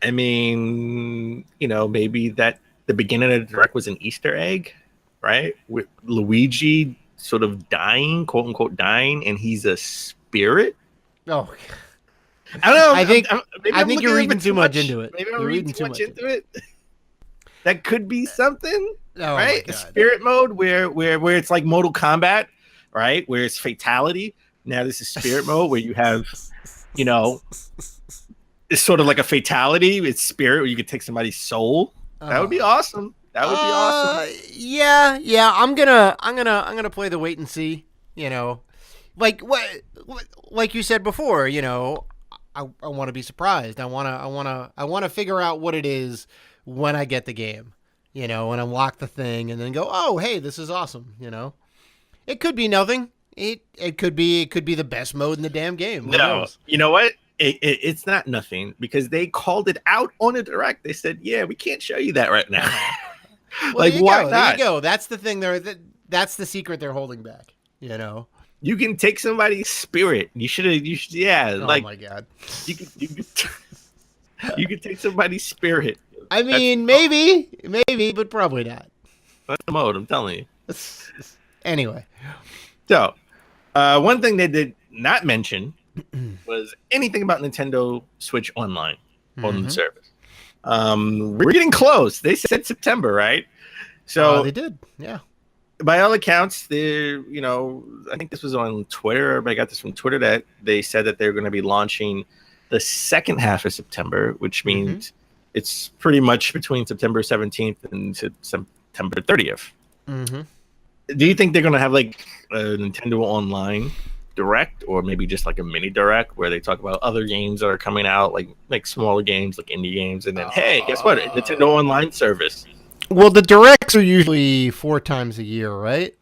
S4: I mean, maybe that the beginning of the direct was an Easter egg, right? With Luigi sort of dying, quote unquote dying, and he's a spirit.
S3: Oh,
S4: I don't know.
S3: I think you're reading too much into it.
S4: Maybe I'm reading too much into it. That could be something,
S3: oh,
S4: right? A spirit mode where it's like Mortal Kombat, right? Where it's fatality. Now this is spirit mode where you have, you know, it's sort of like a fatality. It's spirit where you could take somebody's soul. That would be awesome. That would be awesome.
S3: Yeah. I'm gonna play the wait and see. You know, like you said before. You know, I want to be surprised. I want to figure out what it is when I get the game. You know, and unlock the thing, and then go, oh, hey, this is awesome. You know, it could be nothing. It could be the best mode in the damn game.
S4: No, you know what? It's not nothing because they called it out on a direct. They said, yeah, we can't show you that right now.
S3: Well,
S4: like, why not?
S3: There you go. That's the thing. That's the secret they're holding back. You know,
S4: you can take somebody's spirit. You should. Yeah.
S3: Oh
S4: like,
S3: my god.
S4: You could take somebody's spirit.
S3: I mean, maybe, but probably not.
S4: That's the mode. I'm telling you.
S3: Anyway,
S4: so one thing they did not mention was anything about Nintendo Switch Online on the service. We're getting close. They said September, right? So
S3: they did, yeah.
S4: By all accounts, they're, you know, I think this was on Twitter. I got this from Twitter that they said that they're going to be launching the second half of September, which means it's pretty much between September 17th and September 30th. Do you think they're going to have like a Nintendo Online Direct, or maybe just like a mini Direct where they talk about other games that are coming out, like smaller games, like indie games, and then hey, guess what? Nintendo Online service.
S3: Well, the Directs are usually 4 times a year, right?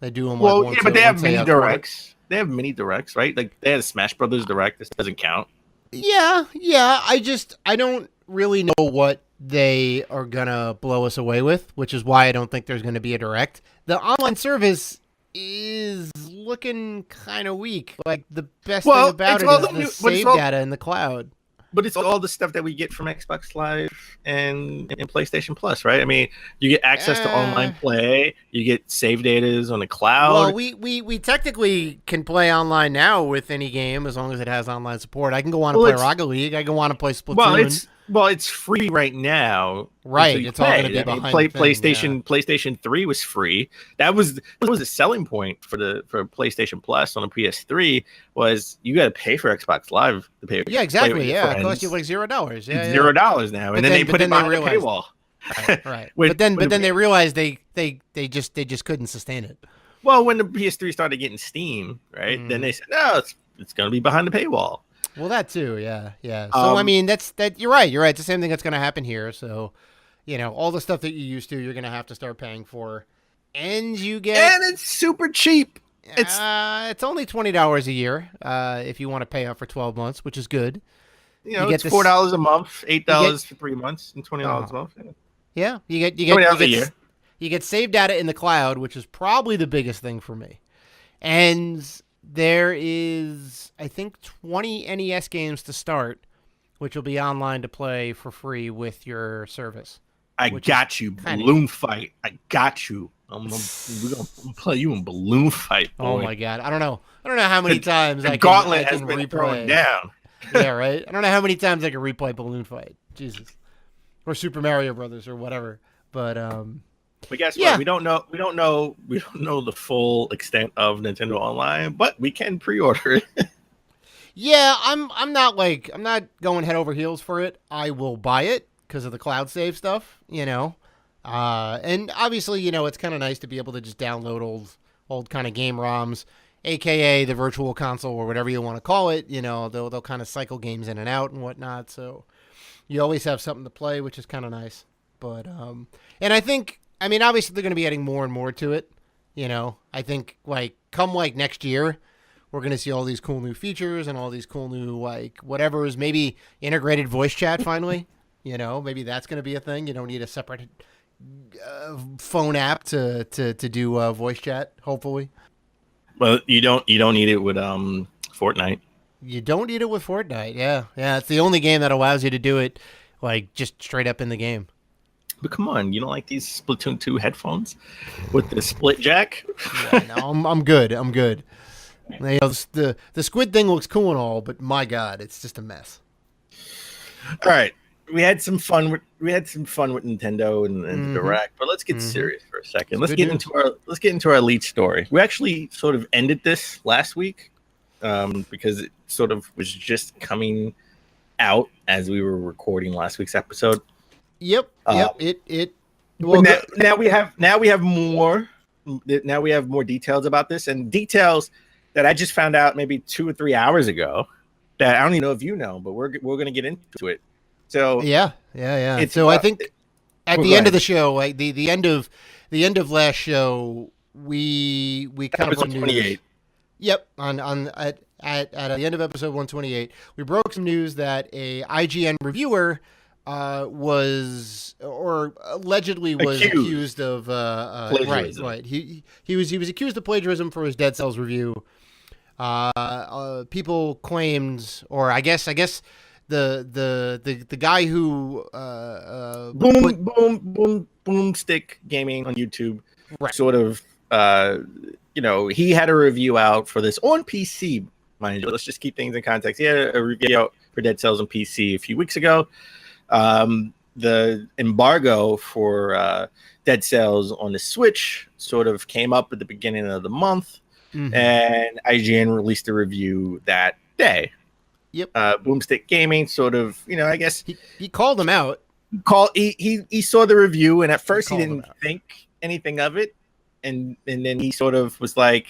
S3: They do them.
S4: Well, yeah, but they have mini Directs. They have mini Directs, right? Like they had a Smash Brothers Direct. This doesn't count.
S3: Yeah. I don't really know what they are gonna blow us away with, which is why I don't think there's gonna be a Direct. The online service is looking kind of weak. Like the best thing about it is the save data in the cloud.
S4: But it's all the stuff that we get from Xbox Live and PlayStation Plus, right? I mean, you get access to online play, you get save datas on the cloud.
S3: Well, we technically can play online now with any game as long as it has online support. I can go on and play Rocket League. I can go on and play Splatoon.
S4: Well, it's free right now.
S3: Right, it's all going to be behind.
S4: PlayStation 3 was free. That was a selling point for PlayStation Plus on the PS3 was you got to pay for Xbox Live to pay.
S3: Yeah, exactly. Yeah, it costs you like $0. Yeah,
S4: it's $0 now, and then they put it behind the paywall.
S3: Right. But then they realized they just couldn't sustain it.
S4: Well, when the PS3 started getting Steam, right? Then they said, no, it's going to be behind the paywall.
S3: Well, that too, yeah. So I mean, that's you're right. It's the same thing that's going to happen here. So, you know, all the stuff that you used to, you're going to have to start paying for, and
S4: it's super cheap.
S3: It's only $20 a year if you want to pay up for 12 months, which is good.
S4: You know, it's $4 a month, $8 for 3 months, and $20 a month.
S3: Yeah, you get
S4: $20 a year.
S3: You get save data in the cloud, which is probably the biggest thing for me, and there is, I think, 20 NES games to start, which will be online to play for free with your service.
S4: I got you, Balloon Fight. I got you. We're gonna play you in Balloon Fight. Boy.
S3: Oh my god, I don't know how many times
S4: the gauntlet has been thrown down.
S3: Yeah, right. I don't know how many times I can replay Balloon Fight. Jesus, or Super Mario Brothers or whatever. But
S4: guess what? We don't know the full extent of Nintendo Online, but we can pre-order it.
S3: Yeah, I'm not going head over heels for it. I will buy it because of the cloud save stuff, you know. And obviously, you know, it's kind of nice to be able to just download old kind of game ROMs, aka the virtual console or whatever you want to call it. You know, they'll kind of cycle games in and out and whatnot, so you always have something to play, which is kind of nice. But and I mean, obviously they're going to be adding more and more to it. You know, I think come next year, we're going to see all these cool new features and all these cool new whatever is maybe integrated voice chat finally. You know, maybe that's going to be a thing. You don't need a separate phone app to do voice chat. Hopefully.
S4: Well, you don't need it with Fortnite.
S3: You don't need it with Fortnite. Yeah. It's the only game that allows you to do it just straight up in the game.
S4: But come on, you don't like these Splatoon 2 headphones with the split jack?
S3: Yeah, no, I'm good. You know, the squid thing looks cool and all, but my God, it's just a mess.
S4: All right, we had some fun with Nintendo and the Direct, but let's get serious for a second. Let's get into our lead story. We actually sort of ended this last week because it sort of was just coming out as we were recording last week's episode.
S3: Yep.
S4: Well, now we have more. Now we have more details about this, and details that I just found out maybe 2 or 3 hours ago that I don't even know if you know, but we're going to get into it. So
S3: yeah. So I think at the end of the show, like the end of last show, we covered
S4: episode
S3: news.
S4: 28.
S3: Yep, at the end of episode 128, we broke some news that a IGN reviewer was or allegedly was accused of
S4: plagiarism.
S3: Right. He was accused of plagiarism for his Dead Cells review. People claimed, or I guess the guy who
S4: Boomstick Gaming on YouTube,
S3: right.
S4: sort of he had a review out for this on PC, mind you. Let's just keep things in context. He had a review out for Dead Cells on PC a few weeks ago. The embargo for Dead Cells on the Switch sort of came up at the beginning of the month, and IGN released a review that day.
S3: Yep.
S4: Boomstick Gaming sort of, I guess
S3: he called him out.
S4: He saw the review, and at first he didn't think anything of it, and then he sort of was like,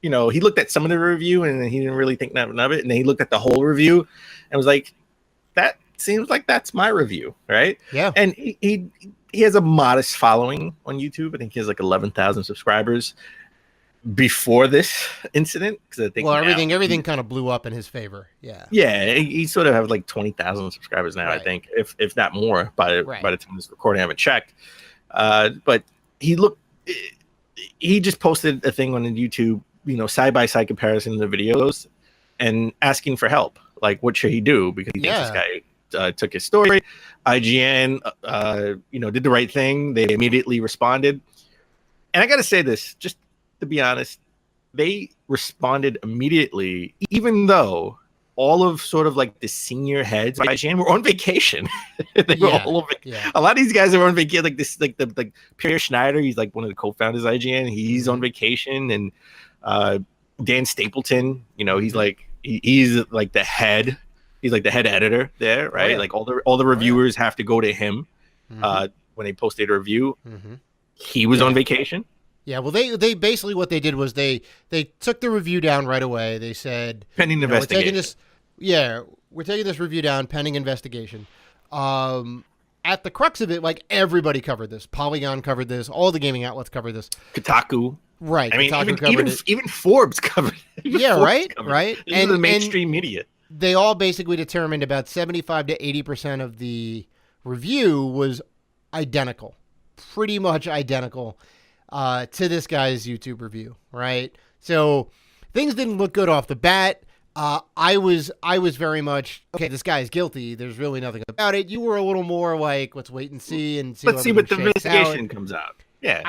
S4: he looked at some of the review and he didn't really think nothing of it, and then he looked at the whole review and was like, that seems like that's my review, right?
S3: Yeah.
S4: And he has a modest following on YouTube. I think he has like 11,000 subscribers before this incident, because I think
S3: everything kind of blew up in his favor.
S4: Yeah, he sort of has like 20,000 subscribers now, right. I think, if not more by the time this recording. I haven't checked, but he just posted a thing on YouTube, side by side comparison of the videos and asking for help, like what should he do, because he thinks this guy took his story. IGN did the right thing. They immediately responded, and I gotta say this, just to be honest, they responded immediately, even though all of sort of like the senior heads of IGN were on vacation. They were all over. Yeah. A lot of these guys are on vacation. Like this, like Peter Schneider, he's like one of the co-founders of IGN. He's on vacation, and Dan Stapleton, he's like he's like the head. He's like the head editor there, right? Oh, yeah. Like all the reviewers have to go to him when they posted a review. He was on vacation.
S3: Yeah, well, they basically what they did was they took the review down right away. They said
S4: pending investigation.
S3: We're taking this review down pending investigation. At the crux of it, like everybody covered this. Polygon covered this. All the gaming outlets covered this.
S4: Kotaku,
S3: right?
S4: I mean, even Forbes covered it.
S3: Right.
S4: And the mainstream media.
S3: They all basically determined about 75 to 80% of the review was identical, pretty much identical to this guy's YouTube review, right? So things didn't look good off the bat. I was very much, okay, this guy is guilty. There's really nothing about it. You were a little more like, let's wait and see
S4: let's see what the investigation comes out. Yeah.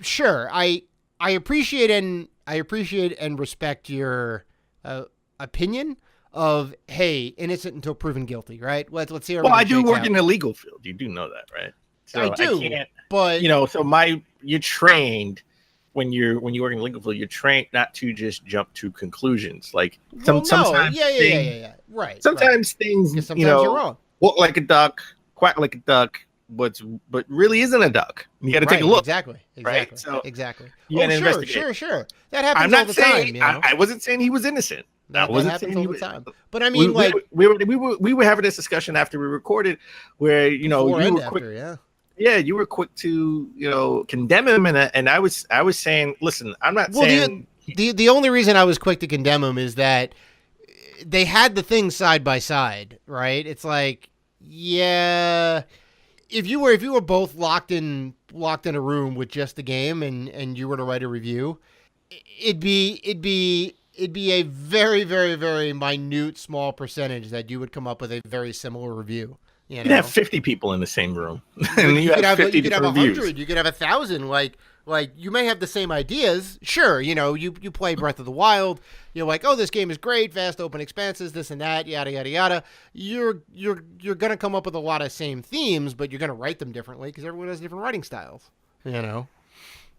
S3: Sure. I appreciate and respect your opinion of, hey, innocent until proven guilty, right? Let's see.
S4: Well, I do work in the legal field. You do know that, right? So
S3: I do, but
S4: you're trained when you work in the legal field. You're trained not to just jump to conclusions. Like sometimes,
S3: right.
S4: Sometimes things,
S3: you're wrong.
S4: Walk like a duck, quack like a duck, but really isn't a duck. You got to take a look.
S3: Exactly.
S4: Right? So
S3: exactly.
S4: Sure.
S3: That happens.
S4: I'm not
S3: all the
S4: saying
S3: time,
S4: I wasn't saying he was innocent.
S3: That happens all the time. But I mean,
S4: we were having this discussion after we recorded, where you were quick. Yeah, you were quick to condemn him, and I was saying, listen, I'm not saying
S3: the only reason I was quick to condemn him is that they had the things side by side, right? It's like, yeah, if you were both locked in a room with just the game and you were to write a review, it'd be a very, very, very minute, small percentage that you would come up with a very similar review.
S4: You'd have 50 people in the same room, and you could have 50
S3: you could have
S4: 100.
S3: Reviews. You could have 1,000. Like you may have the same ideas. Sure, you play Breath of the Wild. You're like, oh, this game is great, vast open expanses, this and that, yada yada yada. You're gonna come up with a lot of same themes, but you're gonna write them differently because everyone has different writing styles.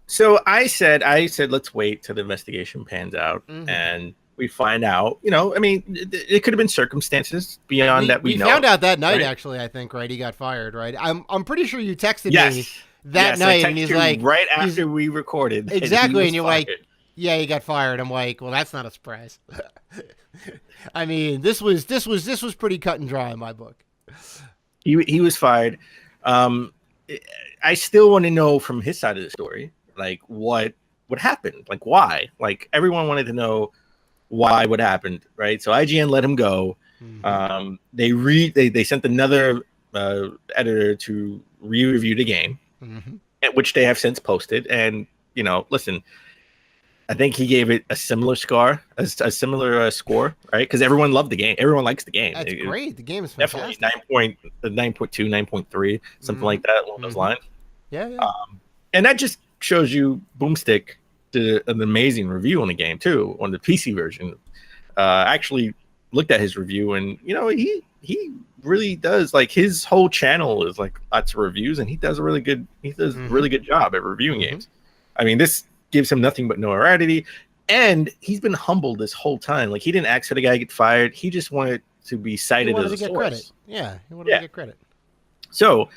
S4: So I said, let's wait till the investigation pans out and we find out. I mean, it could have been circumstances beyond that we know.
S3: We found out that night,
S4: right?
S3: actually. I think, right? He got fired, right? I'm pretty sure you texted me
S4: Yes.
S3: that
S4: Yes,
S3: night,
S4: I
S3: and he's
S4: texted you
S3: like,
S4: right after we recorded. that he
S3: exactly,
S4: was
S3: and you're
S4: fired.
S3: like, yeah, he got fired. I'm like, well, that's not a surprise. I mean, this was pretty cut and dry in my book.
S4: He was fired. I still want to know from his side of the story, like what happened, like why, like everyone wanted to know why, what happened, right? So IGN let him go. They sent another editor to re-review the game, which they have since posted. And listen, I think he gave it a similar score, right? Because everyone loved the game. Everyone likes the game.
S3: That's great. The game is
S4: definitely
S3: fantastic.
S4: 9.2, 9.3, something like that along those lines.
S3: Yeah.
S4: And that just shows you Boomstick did an amazing review on the game too, on the PC version. I actually looked at his review, and he really does, like, his whole channel is like lots of reviews, and he does a really good job at reviewing games. I mean, this gives him nothing but notoriety, and he's been humbled this whole time. Like, he didn't ask for the guy to get fired. He just wanted to be cited as a source.
S3: Credit. Yeah, he wanted to get credit. So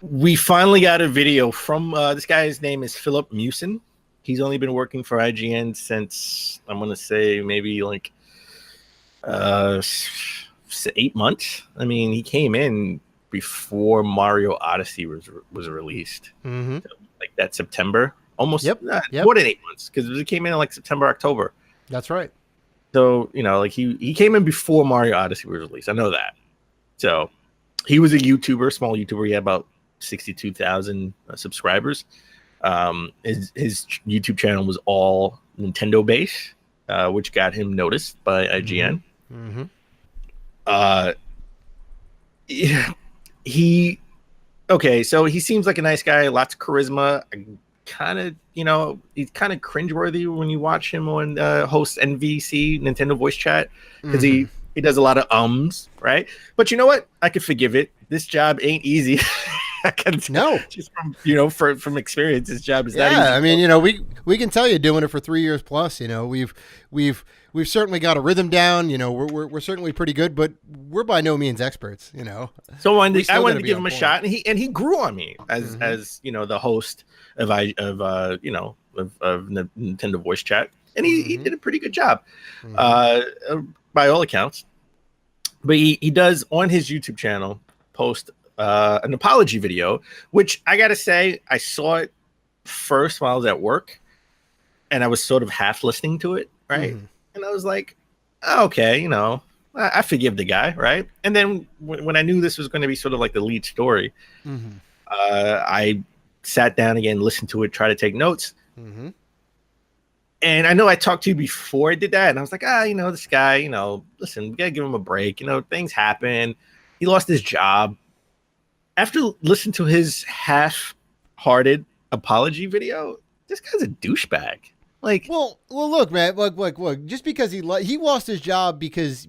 S4: we finally got a video from this guy's name is Philip Mucin. He's only been working for IGN since, I'm going to say, maybe like 8 months. I mean, he came in before Mario Odyssey was released. So, like that September. Almost more than 8 months, because it came in like September, October.
S3: That's right.
S4: So, like he came in before Mario Odyssey was released. I know that. So he was a YouTuber, small YouTuber. He had about 62,000 subscribers. His YouTube channel was all Nintendo based, which got him noticed by IGN. So he seems like a nice guy, lots of charisma. Kind of, he's kind of cringeworthy when you watch him on host NVC, Nintendo Voice Chat, because he does a lot of ums, right? But you know what? I could forgive it. This job ain't easy. I can
S3: no,
S4: just from experience, this job is not easy.
S3: I mean, we can tell you doing it for 3 years plus. We've certainly got a rhythm down. We're certainly pretty good, but we're by no means experts.
S4: So I wanted to give him a shot, and he grew on me as the host of Nintendo Voice Chat, and he did a pretty good job by all accounts. But he does on his YouTube channel post an apology video, which I gotta say, I saw it first while I was at work, and I was sort of half listening to it, right? And I was like, okay, I forgive the guy, right? And then when I knew this was going to be sort of like the lead story, I sat down again, listened to it, tried to take notes. And I know I talked to you before I did that, and I was like, this guy, listen, we gotta give him a break. Things happen. He lost his job. After listening to his half-hearted apology video, this guy's a douchebag. Like,
S3: well, look, man, look. Just because he lost his job because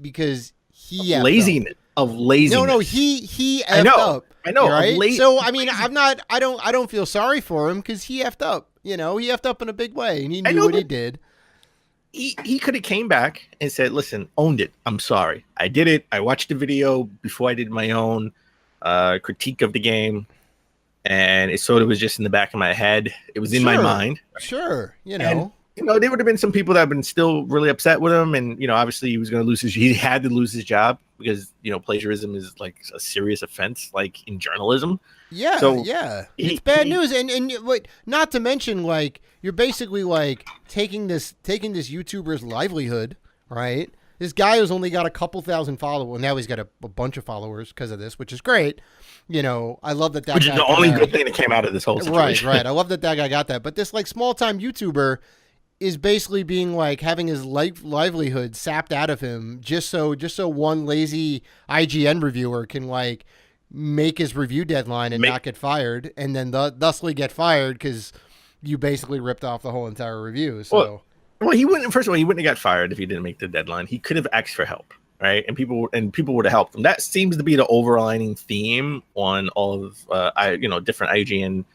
S3: he
S4: laziness.
S3: No, he effed up.
S4: I know.
S3: Right? So I mean, I don't feel sorry for him because he effed up. He effed up in a big way, and he knew what he did.
S4: He could have came back and said, "Listen, owned it. I'm sorry. I did it. I watched the video before I did my own critique of the game, and it sort of was just in the back of my head. It was in my mind.
S3: Sure,
S4: And, there would have been some people that have been still really upset with him, and obviously he was going to lose he had to lose his job because plagiarism is like a serious offense, like in journalism.
S3: Yeah, so it's bad news, and not to mention, like, you're basically like taking this YouTuber's livelihood, right? This guy who's only got a couple thousand followers, and now he's got a bunch of followers because of this, which is great. I love that.
S4: Which is the only good thing that came out of this whole situation.
S3: Right. I love that guy got that. But this like small time YouTuber is basically being like having his livelihood sapped out of him just so one lazy IGN reviewer can like make his review deadline and not get fired, and then thusly get fired because you basically ripped off the whole entire review. So.
S4: Well, he wouldn't. First of all, he wouldn't have got fired if he didn't make the deadline. He could have asked for help, right? And people would have helped him. That seems to be the overlining theme on all of different IGN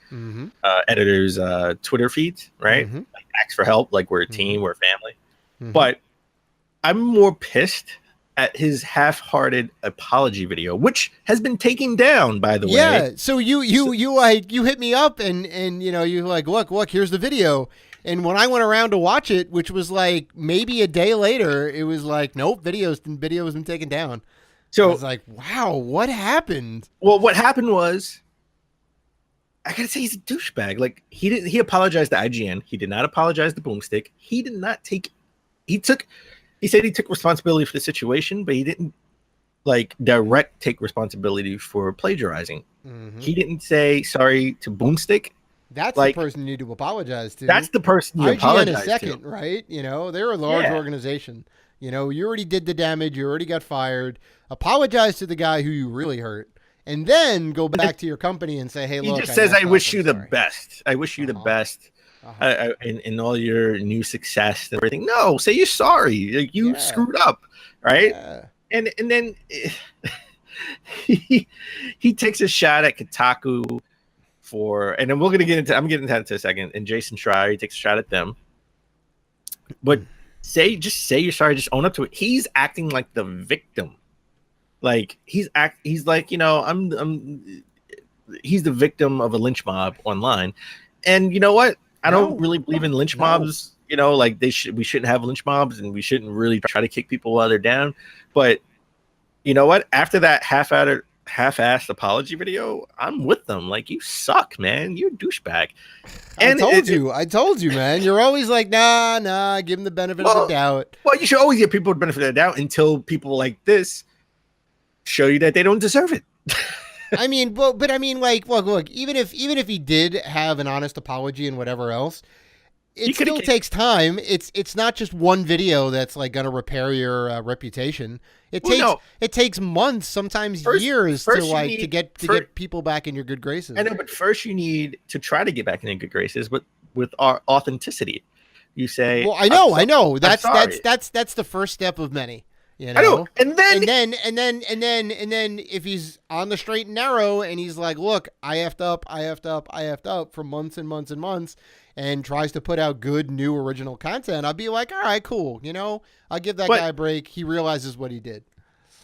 S4: editors' Twitter feeds, right? Like, ask for help, like we're a team, we're a family. But I'm more pissed at his half-hearted apology video, which has been taken down, by the way.
S3: Yeah. So you hit me up and you like, look, here's the video. And when I went around to watch it, which was like maybe a day later, it was like, nope, video has been taken down. So I was like, wow, what happened?
S4: Well, what happened was, I gotta say, he's a douchebag. Like, he apologized to IGN. He did not apologize to Boomstick. He said he took responsibility for the situation, but he didn't take responsibility for plagiarizing. He didn't say sorry to Boomstick.
S3: That's the person you need to apologize to.
S4: That's the person you apologize
S3: is second, to. Right? They're a large organization. You already did the damage. You already got fired. Apologize to the guy who you really hurt. And then go back to your company and say, hey, look.
S4: He just says, I wish you the best. I wish you the best in all your new success and everything. No, say you're sorry. Like, you screwed up, right? Yeah. And then he takes a shot at Kotaku and then I'm getting into that in a second. And Jason Schreier, he takes a shot at them. But say you're sorry, just own up to it. He's acting like the victim. Like he's like, he's the victim of a lynch mob online. And you know what? I don't really believe in lynch mobs. Like we shouldn't have lynch mobs, and we shouldn't really try to kick people while they're down. But you know what? After that half-assed apology video, I'm with them. Like, you suck, man. You're a douchebag.
S3: And I told you, man. You're always like, nah, give him the benefit of the doubt.
S4: Well, you should always give people the benefit of the doubt until people like this show you that they don't deserve it.
S3: I mean, but I mean, like, look, even if he did have an honest apology and whatever else, it still takes time. It's not just one video that's like going to repair your reputation. It takes months, sometimes years to get people back in your good graces.
S4: I know, but first you need to try to get back in your good graces with our authenticity. You say,
S3: well, I know. That's the first step of many. I know. And then if he's on the straight and narrow and he's like, look, I effed up for months and months and months, and tries to put out good new original content, I'll be like, all right, cool. I'll give that guy a break. He realizes what he did.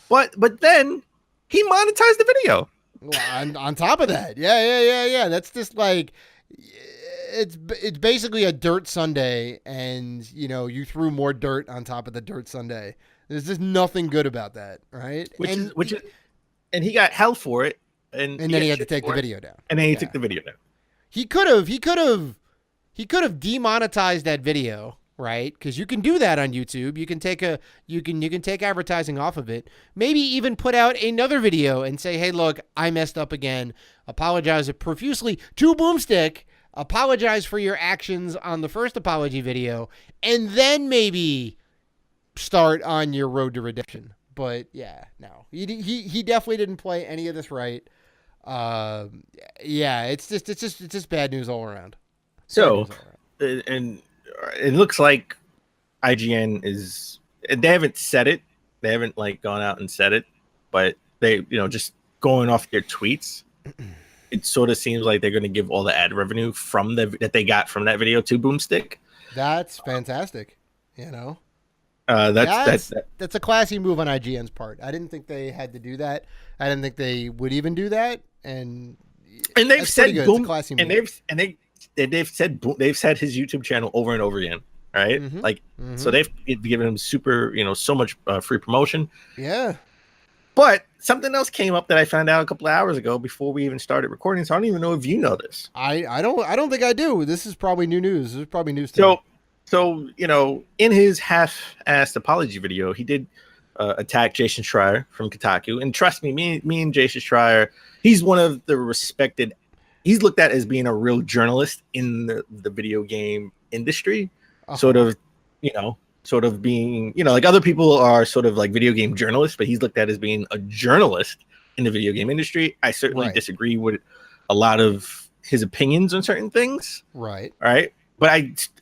S4: But then he monetized the video.
S3: Well, on top of that, yeah. That's just like, it's basically a dirt sundae, and you threw more dirt on top of the dirt sundae. There's just nothing good about that, right?
S4: And he got hell for it, and
S3: then he had to take the video down.
S4: And then he took the video down.
S3: He could have demonetized that video, right? Because you can do that on YouTube. You can take advertising off of it. Maybe even put out another video and say, hey, look, I messed up again. Apologize profusely to Boomstick. Apologize for your actions on the first apology video, and then maybe start on your road to redemption. But yeah, no, he definitely didn't play any of this right. It's just bad news all around.
S4: So, and it looks like IGN they haven't said it. They haven't gone out and said it, but they, just going off their tweets, it sort of seems like they're going to give all the ad revenue that they got from that video to Boomstick.
S3: That's fantastic.
S4: That's
S3: a classy move on IGN's part. I didn't think they had to do that. I didn't think they would even do that. And
S4: they've said Boom,
S3: classy move.
S4: they've said his YouTube channel over and over again, right? So they've given him super, so much free promotion.
S3: Yeah.
S4: But something else came up that I found out a couple of hours ago before we even started recording. So I don't even know if you know this.
S3: I don't think I do. This is probably new news. This is probably news to me.
S4: So, in his half-assed apology video, he did attack Jason Schreier from Kotaku. And trust me and Jason Schreier, he's one of the respected, he's looked at as being a real journalist in the video game industry. Sort of being, like other people are sort of like video game journalists, but he's looked at as being a journalist in the video game industry. I certainly disagree with a lot of his opinions on certain things.
S3: Right.
S4: But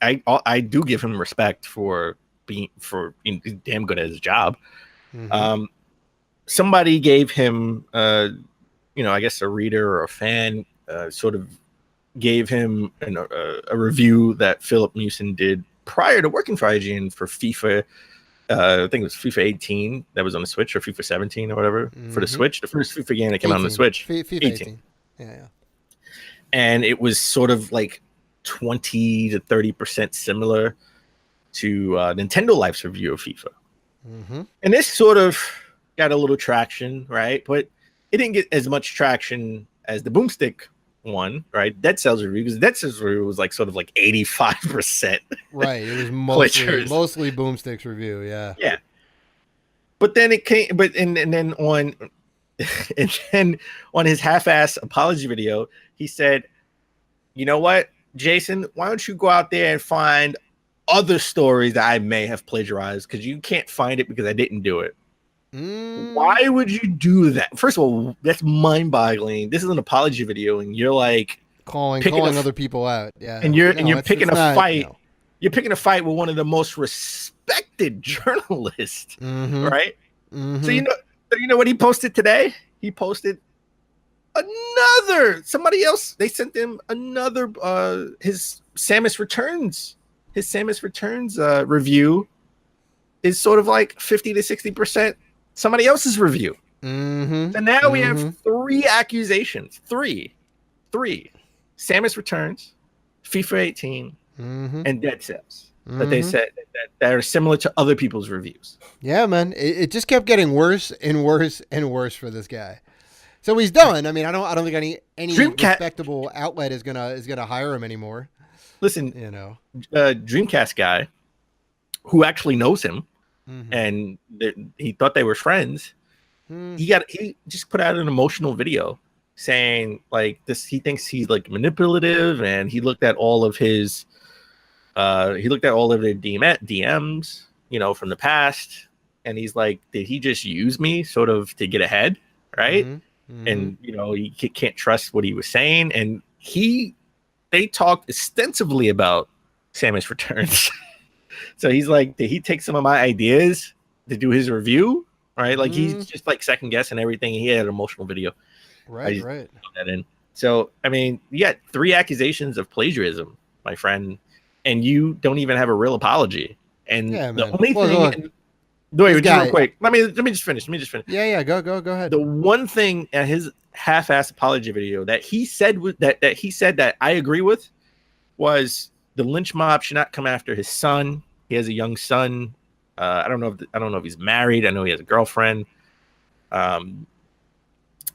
S4: I do give him respect for being damn good at his job. Somebody gave him, I guess a reader or a fan sort of gave him a review that Philip Mucin did prior to working for IGN for FIFA. I think it was FIFA 18 that was on the Switch, or FIFA 17 or whatever for the Switch. The first FIFA game that came
S3: 18.
S4: out on the Switch.
S3: FIFA 18. Yeah.
S4: And it was sort of like 20 to 30% similar to Nintendo Life's review of FIFA. And this sort of got a little traction, right? But it didn't get as much traction as the Boomstick one, right? Dead Cells review, because Dead Cells review was like sort of like 85%.
S3: Right. It was mostly Boomstick's review. Yeah.
S4: Yeah. But then it came, and then on his half-ass apology video, he said, "You know what, Jason? Why don't you go out there and find other stories that I may have plagiarized, because you can't find it because I didn't do it." Why would you do that? First of all, that's mind-boggling. This is an apology video, and you're like
S3: calling other people out. Yeah,
S4: and you're picking a fight. No. You're picking a fight with one of the most respected journalists, right? So you know what he posted today? He posted somebody else. They sent him another his Samus Returns. His Samus Returns review is sort of like 50 to 60% somebody else's review. So now we have 3 accusations. Three. Samus Returns, FIFA 18, and Dead Cells that they said that are similar to other people's reviews.
S3: Yeah, man. It just kept getting worse and worse and worse for this guy. So he's done. I mean, I don't think any respectable outlet is gonna hire him anymore.
S4: Listen, Dreamcast guy who actually knows him, and he thought they were friends. He just put out an emotional video saying like this. He thinks he's like manipulative, and he looked at all of his, their DMs, from the past, and he's like, did he just use me sort of to get ahead, right? And he can't trust what he was saying, and they talked extensively about Samus Returns. So he's like, did he take some of my ideas to do his review? Right? Like he's just like second guessing everything. He had an emotional video.
S3: Right.
S4: Put that in. So, I mean, you got 3 accusations of plagiarism, my friend, and you don't even have a real apology. And the only thing... Wait, real quick. Let me just finish.
S3: Yeah. Go ahead.
S4: The one thing at his half-ass apology video that he said that I agree with was the lynch mob should not come after his son. He has a young son. I don't know if he's married. I know he has a girlfriend.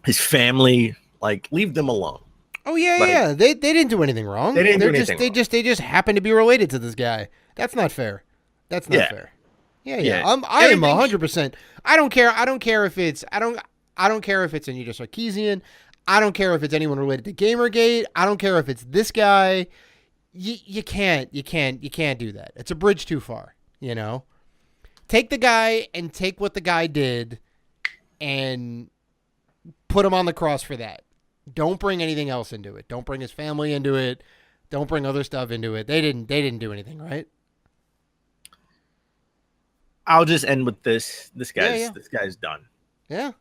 S4: His family, like, leave them alone.
S3: Oh yeah. They didn't do anything wrong. They just happen to be related to this guy. That's not fair. That's not fair. Yeah. I am 100%. I don't care if it's Anita Sarkeesian. I don't care if it's anyone related to Gamergate. I don't care if it's this guy. You can't do that. It's a bridge too far, Take the guy and take what the guy did and put him on the cross for that. Don't bring anything else into it. Don't bring his family into it. Don't bring other stuff into it. They didn't do anything, right?
S4: I'll just end with this. This guy's done.
S3: Yeah.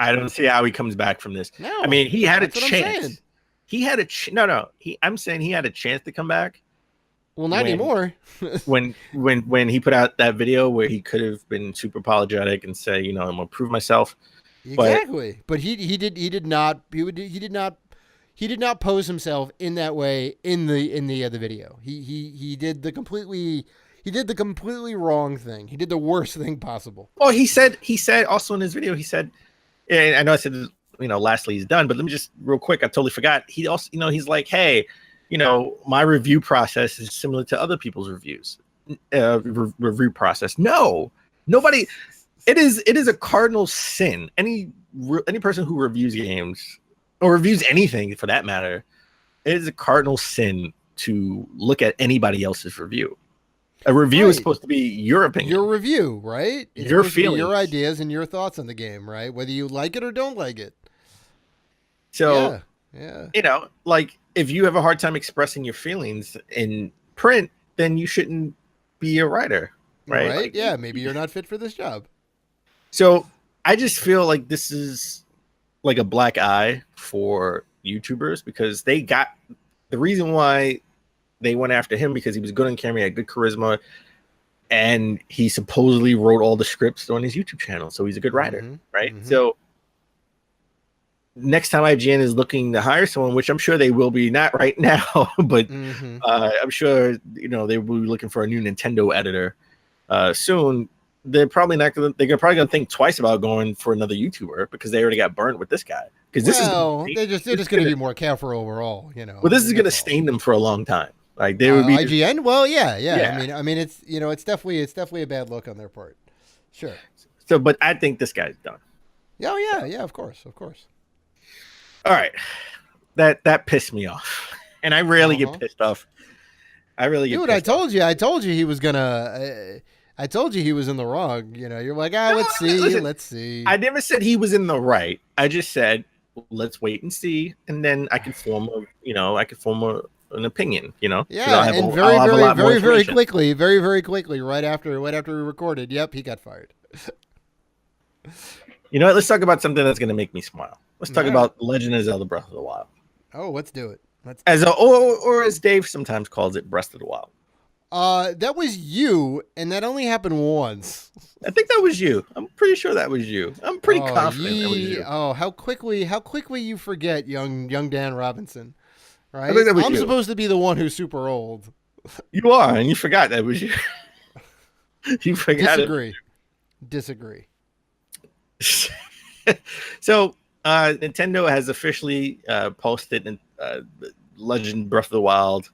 S4: I don't see how he comes back from this.
S3: No,
S4: I mean, he had a chance. I'm saying he had a chance to come back.
S3: Well, not anymore.
S4: when he put out that video where he could have been super apologetic and say, I'm gonna prove myself.
S3: Exactly. But he did not pose himself in that way in the other video. He did the completely wrong thing. He did the worst thing possible.
S4: Well, he said also in his video, he said, and I know I said, lastly he's done, but let me just real quick, I totally forgot. He also, he's like, hey, my review process is similar to other people's reviews, review process. No, nobody. It is a cardinal sin. Any person who reviews games or reviews anything for that matter, it is a cardinal sin to look at anybody else's review. A review is supposed to be your opinion.
S3: Your review, right? It's
S4: your feelings.
S3: Your ideas and your thoughts on the game, right? Whether you like it or don't like it.
S4: So,
S3: yeah.
S4: Like if you have a hard time expressing your feelings in print, then you shouldn't be a writer, right?
S3: Like, yeah, maybe you're not fit for this job.
S4: So I just feel like this is like a black eye for YouTubers because they got the reason why they went after him because he was good on camera, he had good charisma, and he supposedly wrote all the scripts on his YouTube channel. So he's a good writer, right? So next time IGN is looking to hire someone, which I'm sure they will be, not right now, but I'm sure they will be looking for a new Nintendo editor soon. They're probably not gonna. They're probably gonna think twice about going for another YouTuber because they already got burnt with this guy. Because
S3: they're just gonna be more careful overall,
S4: But this is gonna stain them for a long time. Like they would be
S3: IGN. Well, yeah. I mean, it's it's definitely a bad look on their part. Sure.
S4: So, but I think this guy's done.
S3: Oh yeah. Of course.
S4: All right, that pissed me off, and I rarely get pissed off.
S3: Dude, I told you he was gonna. I told you he was in the wrong. You're like, let's see.
S4: I never said he was in the right. I just said let's wait and see, and then I can form an opinion.
S3: Yeah, and very quickly, right after we recorded. Yep, he got fired.
S4: You know what? Let's talk about something that's going to make me smile. Let's talk about Legend of Zelda: Breath of the Wild.
S3: Oh, let's do it.
S4: Or as Dave sometimes calls it, Breath of the Wild.
S3: That was you, and that only happened once.
S4: I think that was you. I'm pretty sure that was you. I'm pretty confident that was you.
S3: Oh, how quickly you forget young Dan Robinson, right?
S4: I think that was
S3: I'm
S4: you.
S3: supposed to be the one who's super old.
S4: You are, and you forgot that was you. You forgot
S3: Disagree.
S4: So, Nintendo has officially posted Legend Breath of the Wild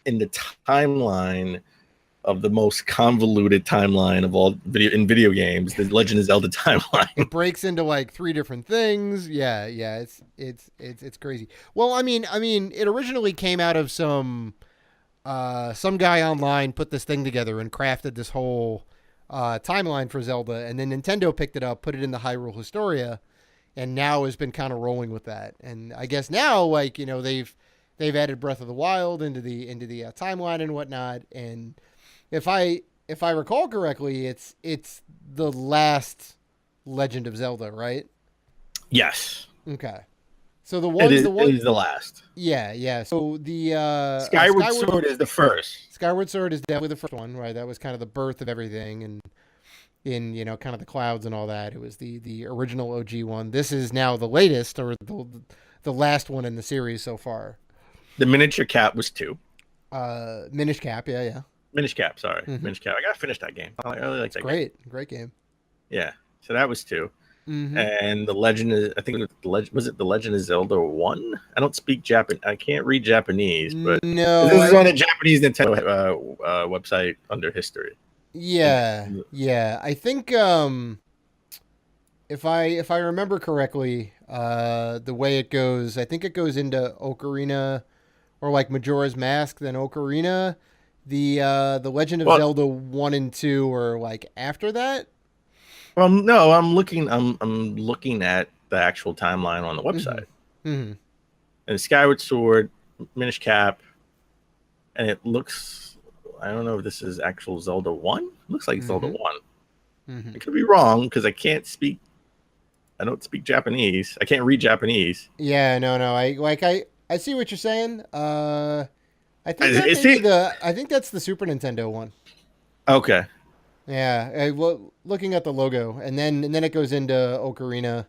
S4: in the timeline of the most convoluted timeline of all video games, the Legend of Zelda timeline.
S3: It breaks into like 3 different things. Yeah, it's crazy. Well, I mean, it originally came out of some guy online put this thing together and crafted this whole timeline for Zelda, and then Nintendo picked it up, put it in the Hyrule Historia, and now has been kind of rolling with that. And I guess now, like, they've added Breath of the Wild into the timeline and whatnot. And if I recall correctly, it's the last Legend of Zelda, right?
S4: Yes.
S3: Okay. So it is
S4: the last.
S3: Yeah. So the
S4: Skyward Sword is the first.
S3: Skyward Sword is definitely the first one, right? That was kind of the birth of everything, and in kind of the clouds and all that. It was the original OG one. This is now the latest, or the last one in the series so far.
S4: The Miniature Cap was 2.
S3: Minish Cap, yeah.
S4: Minish Cap, sorry. Minish Cap. I gotta finish that game. I really like that game.
S3: Great game.
S4: Yeah. So that was 2. And the Legend is, I think was it the Legend of Zelda 1? I don't speak Japanese. I can't read Japanese, but
S3: no,
S4: this is on a Japanese Nintendo website under history.
S3: Yeah. I think if I remember correctly, the way it goes, I think it goes into Ocarina, or like Majora's Mask, then Ocarina. The Legend of Zelda 1 and 2 are like after that.
S4: Well, no, I'm looking at the actual timeline on the website. And Skyward Sword, Minish Cap, and it looks, I don't know if this is actual Zelda 1. It looks like Zelda 1. I could be wrong because I don't speak Japanese. I can't read Japanese.
S3: Yeah, no. I see what you're saying. I think that's the Super Nintendo one.
S4: Okay.
S3: Yeah. Well, looking at the logo, and then it goes into Ocarina.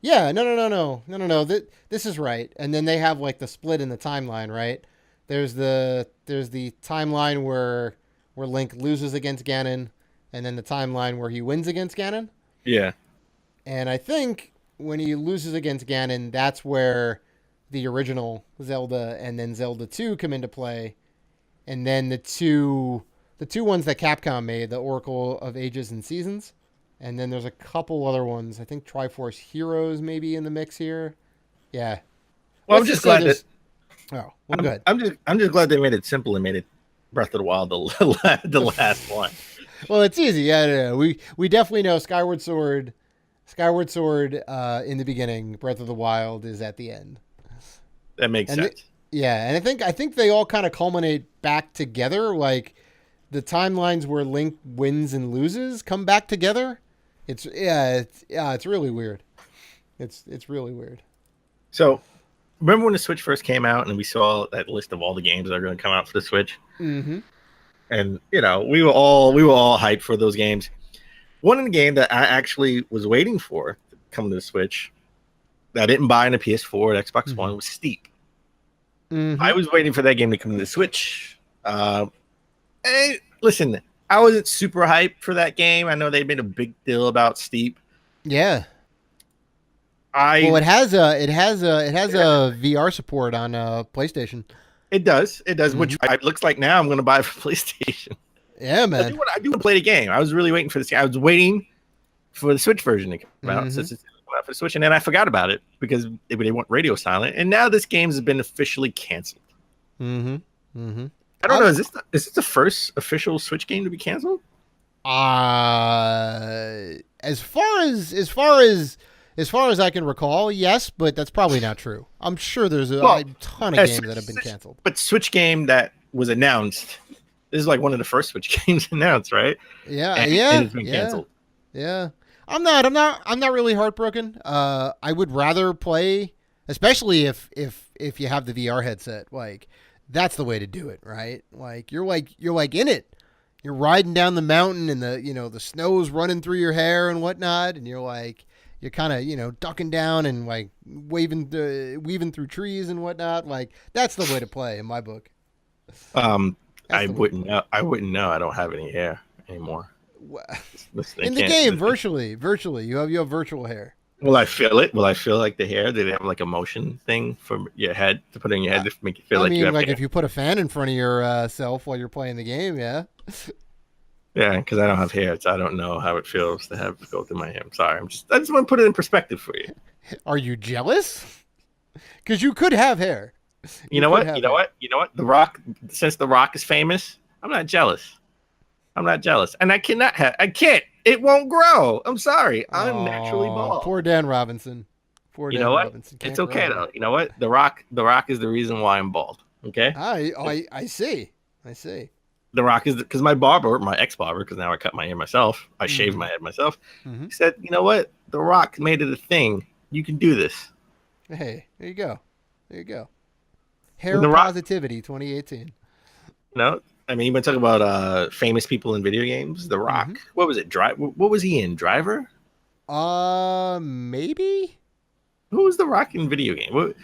S3: Yeah. No. This is right. And then they have like the split in the timeline, right? There's the timeline where Link loses against Ganon, and then the timeline where he wins against Ganon.
S4: Yeah.
S3: And I think when he loses against Ganon, that's where the original Zelda and then Zelda 2 come into play. And then the two ones that Capcom made, the Oracle of Ages and Seasons. And then there's a couple other ones. I think Triforce Heroes may be in the mix here. Yeah.
S4: Well, I'm just glad that.
S3: Oh, well, good.
S4: I'm just glad they made it simple and made it Breath of the Wild the last one.
S3: Well, it's easy. Yeah. We definitely know Skyward Sword in the beginning, Breath of the Wild is at the end.
S4: That makes sense.
S3: And I think they all kind of culminate back together. Like the timelines where Link wins and loses come back together, It's really weird. It's really weird.
S4: So, remember when the Switch first came out and we saw that list of all the games that are going to come out for the Switch?
S3: Mm-hmm.
S4: And we were all hyped for those games. One of the game that I actually was waiting for to come to the Switch that I didn't buy on the PS4 or Xbox One was Steep.
S3: Mm-hmm.
S4: I was waiting for that game to come to the Switch. Listen, I wasn't super hyped for that game. I know they made a big deal about Steep.
S3: Yeah. It has a VR support on PlayStation.
S4: It does, which it looks like now I'm going to buy for PlayStation.
S3: Yeah, man.
S4: I do want to play the game. I was really waiting for this game. I was waiting for the Switch version to come out. So it's out for the Switch, and then I forgot about it because they want radio silent. And now this game has been officially canceled.
S3: Mm-hmm. Mm-hmm.
S4: I don't know. Is this the first official Switch game to be canceled?
S3: As far as I can recall, yes, but that's probably not true. I'm sure there's a ton of games that have been canceled.
S4: But Switch game that was announced, this is like one of the first Switch games announced, right?
S3: Yeah,
S4: and it's been canceled.
S3: Yeah. I'm not really heartbroken. I would rather play, especially if you have the VR headset. Like, that's the way to do it, right? Like you're in it. You're riding down the mountain and the snow's running through your hair and whatnot, and you're kind of ducking down and like weaving through trees and whatnot. Like, that's the way to play in my book.
S4: I wouldn't know. I don't have any hair anymore.
S3: In the game, virtually, you have virtual hair.
S4: Will I feel it? Will I feel like the hair? Do they have like a motion thing for your head to put in your head to make you feel like you have hair?
S3: If you put a fan in front of your self while you're playing the game, yeah.
S4: Yeah, because I don't have hair, so I don't know how it feels to have go through my hair. I'm sorry. I just want to put it in perspective for you.
S3: Are you jealous? Because you could have hair.
S4: You know what? The Rock, since The Rock is famous, I'm not jealous. And I can't. It won't grow. I'm sorry. I'm naturally bald.
S3: Poor Dan Robinson.
S4: You know what? It's okay though. You know what? The Rock is the reason why I'm bald. Okay?
S3: I see.
S4: The Rock is because my ex-barber, because now I cut my hair myself. I shave my head myself. Mm-hmm. He said, you know what? The Rock made it a thing. You can do this.
S3: Hey, there you go. Hair positivity 2018.
S4: No, I mean, you've been talking about famous people in video games. The Rock. Mm-hmm. What was it? What was he in? Driver?
S3: Maybe.
S4: Who was The Rock in video game? What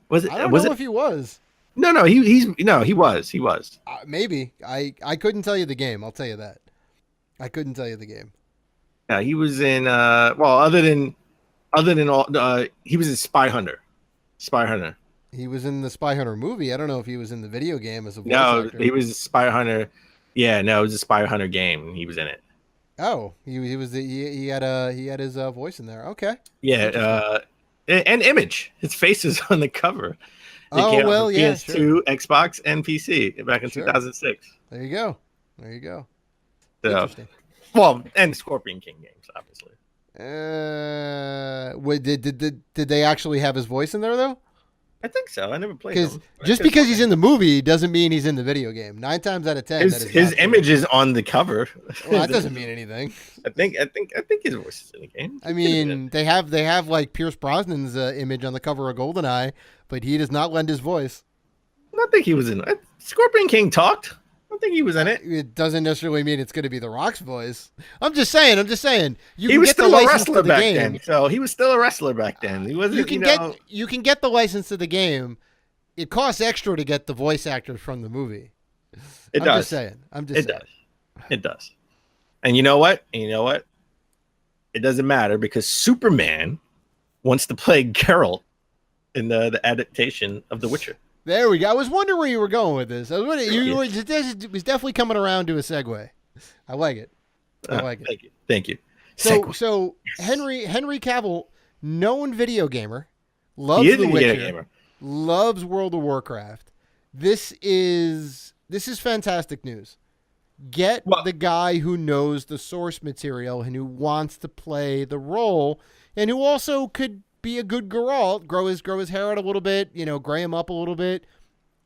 S4: was it?
S3: I don't know if he was.
S4: No, he was.
S3: Maybe. I couldn't tell you the game. I'll tell you that. I couldn't tell you the game.
S4: Yeah, he was in. Other than all, he was in Spy Hunter.
S3: He was in the Spy Hunter movie. I don't know if he was in the video game as a voice actor.
S4: No, he was Spy Hunter. Yeah, no, it was a Spy Hunter game. He was in it.
S3: Oh, he was. He had his voice in there. Okay.
S4: Yeah, and Image. His face is on the cover. PS2,
S3: sure.
S4: Xbox, and PC back in 2006.
S3: There you go.
S4: So,
S3: interesting.
S4: Well, and Scorpion King games, obviously.
S3: Did they actually have his voice in there though?
S4: I think so. I never played him.
S3: Just because he's in the movie doesn't mean he's in the video game. 9 times out of 10,
S4: his image is on the cover.
S3: Well, that doesn't mean anything.
S4: I think his voice is in the game.
S3: I mean, they have like Pierce Brosnan's image on the cover of GoldenEye, but he does not lend his voice.
S4: I don't think he was in it. Scorpion King talked. I don't think he was in it.
S3: It doesn't necessarily mean it's going to be The Rock's voice. I'm just saying.
S4: He was still a wrestler back then. So he was still a wrestler back then. He wasn't.
S3: You can get the license to the game. It costs extra to get the voice actors from the movie.
S4: I'm just
S3: saying.
S4: It does. And you know what? It doesn't matter because Superman wants to play Geralt in the adaptation of The Witcher.
S3: There we go. I was wondering where you were going with this. It was definitely coming around to a segue. I like it.
S4: Thank you.
S3: So Henry Cavill, known video gamer, loves The Witcher, loves World of Warcraft. This is fantastic news. Get the guy who knows the source material and who wants to play the role, and who also could be a good Geralt, grow his hair out a little bit, gray him up a little bit.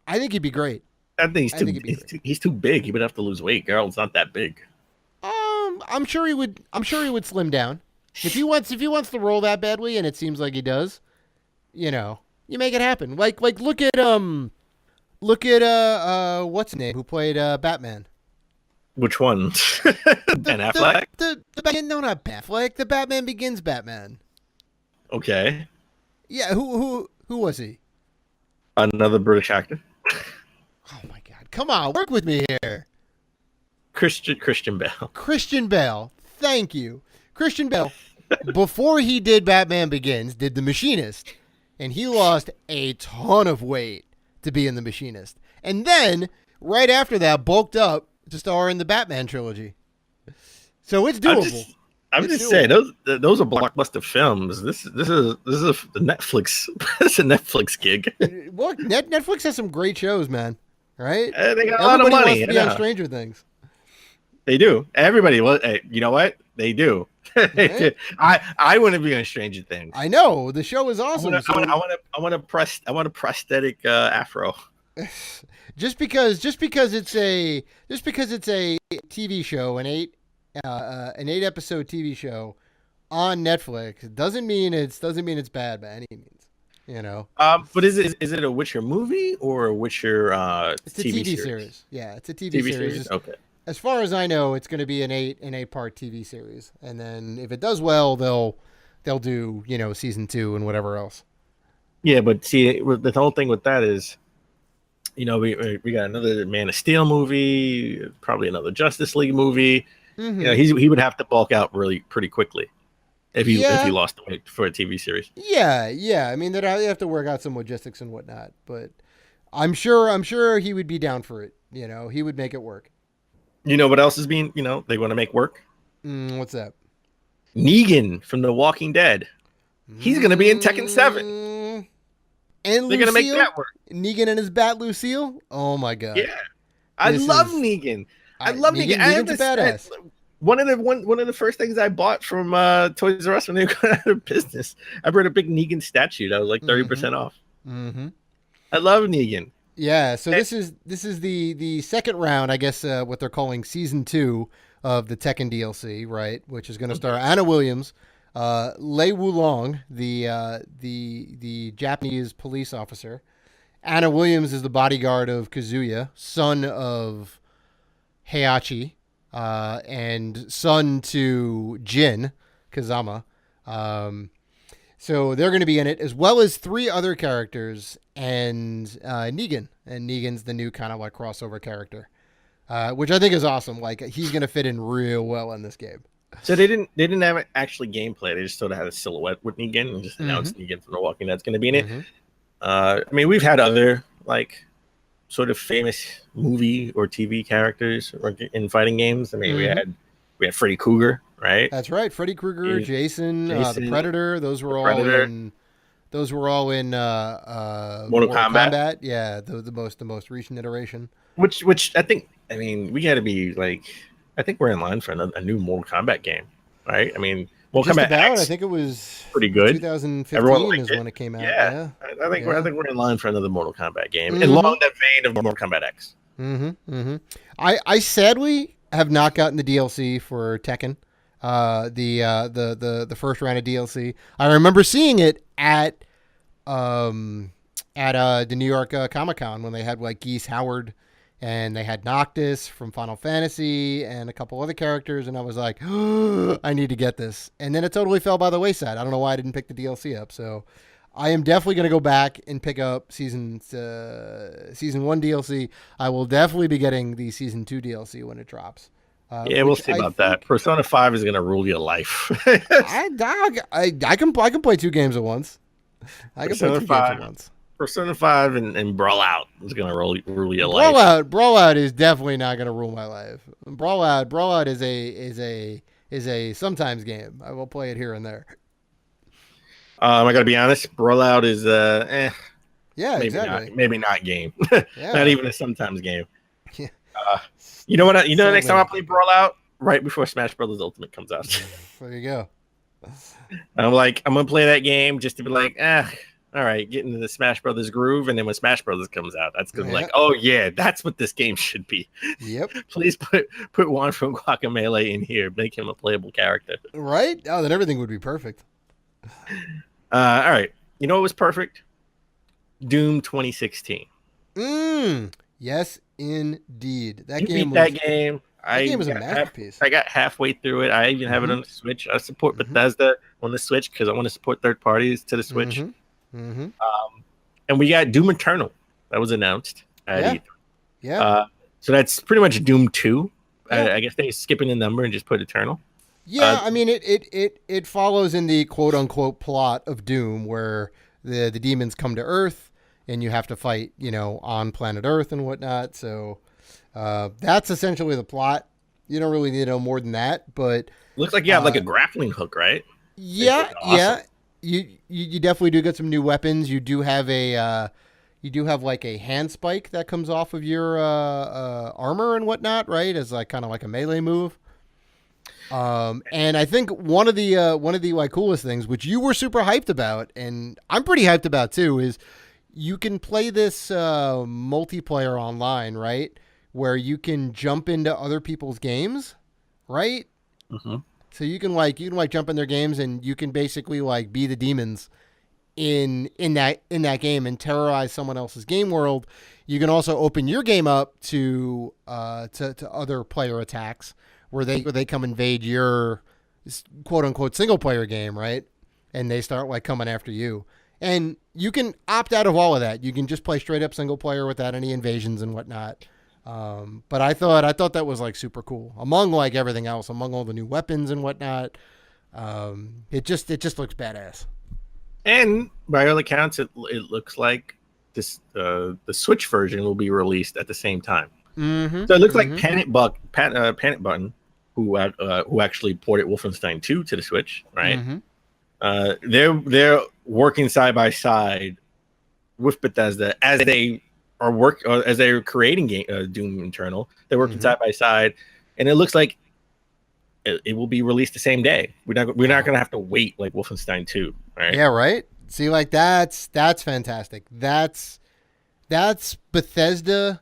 S3: I think he'd be great.
S4: I think he's too big. He would have to lose weight. Geralt's not that big.
S3: I'm sure he would slim down. If he wants to roll that badly, and it seems like he does, you make it happen. Like look at what's his name who played Batman.
S4: Which one? Ben Affleck?
S3: No, not Ben Affleck. The Batman Begins Batman.
S4: Okay.
S3: Yeah, who was he?
S4: Another British actor.
S3: Oh my God! Come on, work with me here.
S4: Christian Bale.
S3: Christian Bale. Thank you, Christian Bale. Before he did Batman Begins, did The Machinist, and he lost a ton of weight to be in The Machinist, and then right after that, bulked up to star in the Batman trilogy. So it's doable.
S4: I'm just saying those are blockbuster films. This is the Netflix. It's a Netflix gig.
S3: Look, Netflix has some great shows, man. Right?
S4: They got a lot of money.
S3: Wants to be on Stranger Things.
S4: They do. Everybody. Hey, you know what? They do. Right? I want to be on Stranger Things.
S3: I know the show is awesome.
S4: I want a prosthetic afro.
S3: Just because it's a TV show, an 8 episode TV show on Netflix doesn't mean it's bad by any means,
S4: But is it a Witcher movie or a Witcher
S3: it's a TV series? Yeah, it's a TV series.
S4: Okay.
S3: As far as I know, it's going to be an 8-part TV series, and then if it does well, they'll do season 2 and whatever else.
S4: Yeah, but see, the whole thing with that is, we got another Man of Steel movie, probably another Justice League movie. Mm-hmm. He would have to bulk out really pretty quickly if he lost the weight for a TV series.
S3: Yeah. I mean, they have to work out some logistics and whatnot, but I'm sure he would be down for it. He would make it work.
S4: You know what else is being? They want to make work.
S3: What's that?
S4: Negan from The Walking Dead. He's going to be in Tekken 7.
S3: And
S4: they're going to make that work.
S3: Negan and his bat Lucille. Oh my God.
S4: Yeah, I love Negan. I love Negan. Negan's a badass. One of the first things I bought from Toys R Us when they got out of business, I bought a big Negan statue that was like 30% off. Mm-hmm. I love Negan.
S3: Yeah, so this is the second round, I guess, what they're calling season 2 of the Tekken DLC, right? Which is going to star Anna Williams, Lei Wulong, the Japanese police officer. Anna Williams is the bodyguard of Kazuya, son of Heihachi, and son to Jin Kazama. So they're going to be in it, as well as 3 other characters and Negan. And Negan's the new kind of like crossover character, which I think is awesome. Like, he's going to fit in real well in this game.
S4: So they didn't have actually gameplay. They just sort of had a silhouette with Negan and just announced Negan from The Walking Dead's going to be in it. Mm-hmm. I mean, we've had other like sort of famous movie or TV characters in fighting games. I mean, we had Freddy Krueger, right?
S3: That's right, Freddy Krueger, Jason, the Predator. Those were all in Mortal Kombat. Yeah, the most recent iteration.
S4: Which I think. I mean, we got to be like. I think we're in line for a new Mortal Kombat game, right? I mean, Mortal Kombat X,
S3: I think it was
S4: pretty good.
S3: 2015 is when it came out. Yeah.
S4: I think we're in line for another Mortal Kombat game, along the vein of Mortal Kombat X.
S3: I sadly have not gotten the DLC for Tekken, the first round of DLC. I remember seeing it at the New York Comic-Con when they had like Geese Howard. And they had Noctis from Final Fantasy and a couple other characters. And I was like, oh, I need to get this. And then it totally fell by the wayside. I don't know why I didn't pick the DLC up. So I am definitely going to go back and pick up season 1 DLC. I will definitely be getting the season 2 DLC when it drops.
S4: We'll see about that. Persona 5 is going to rule your life.
S3: I can play 2 games at once.
S4: Persona 5 and Brawl Out is going to rule your life.
S3: Brawl Out is definitely not going to rule my life. Brawl Out is a sometimes game. I will play it here and there.
S4: I got to be honest. Brawl Out is
S3: yeah,
S4: maybe
S3: exactly.
S4: Not game.
S3: Yeah.
S4: Not even a sometimes game. Yeah. You know what? The next time I play Brawl Out, right before Smash Brothers Ultimate comes out.
S3: There you go.
S4: I'm going to play that game just to be like, all right, get into the Smash Brothers groove, and then when Smash Brothers comes out, that's gonna be like, oh yeah, that's what this game should be.
S3: Yep.
S4: Please put Juan from Guacamelee in here, make him a playable character.
S3: Right? Oh, then everything would be perfect.
S4: All right, you know what was perfect? Doom 2016.
S3: Yes, indeed. That
S4: you
S3: game
S4: beat that game.
S3: That game was a masterpiece.
S4: I got halfway through it. I even have it on the Switch. I support Bethesda on the Switch because I want to support third parties to the Switch. And we got Doom Eternal that was announced at E3.
S3: Yeah.
S4: So that's pretty much Doom 2. Yeah. I guess they're skipping the number and just put Eternal.
S3: Yeah, I mean it follows in the quote unquote plot of Doom where the demons come to Earth and you have to fight, on planet Earth and whatnot. So that's essentially the plot. You don't really need to know more than that, but
S4: looks like you have like a grappling hook, right?
S3: Yeah, awesome. Yeah. You definitely do get some new weapons. You do have like a hand spike that comes off of your armor and whatnot, right? As like kind of like a melee move. And I think one of the like coolest things, which you were super hyped about, and I'm pretty hyped about too, is you can play this multiplayer online, right? Where you can jump into other people's games, right? So you can jump in their games and you can basically like be the demons in that game and terrorize someone else's game world. You can also open your game up to other player attacks where they come invade your quote unquote single player game, right? And they start like coming after you. And you can opt out of all of that. You can just play straight up single player without any invasions and whatnot. But I thought that was like super cool among like everything else, among all the new weapons and whatnot. It just looks badass. And
S4: by all accounts, it looks like this the Switch version will be released at the same time. So it looks like Panic Button, who actually ported Wolfenstein 2 to the Switch, right? They're working side by side with Bethesda as they are creating Doom Eternal. They're working side by side, and it looks like it will be released the same day. We're not going to have to wait like Wolfenstein 2, right?
S3: Yeah, right. See, like that's fantastic. That's Bethesda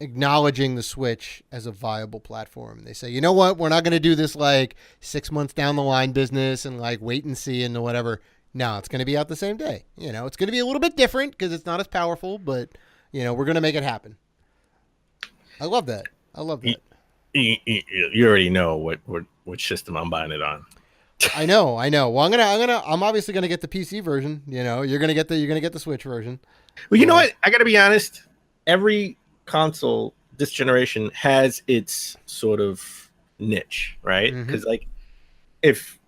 S3: acknowledging the Switch as a viable platform. They say, you know what, we're not going to do this like 6 months down the line business and like wait and see and whatever. No, it's going to be out the same day. It's going to be a little bit different because it's not as powerful, but we're going to make it happen. I love that.
S4: You already know what system I'm buying it on.
S3: I know. Well, I'm obviously going to get the PC version. You're going to get the Switch version.
S4: Well, you know what? I got to be honest. Every console this generation has its sort of niche, right? Because like if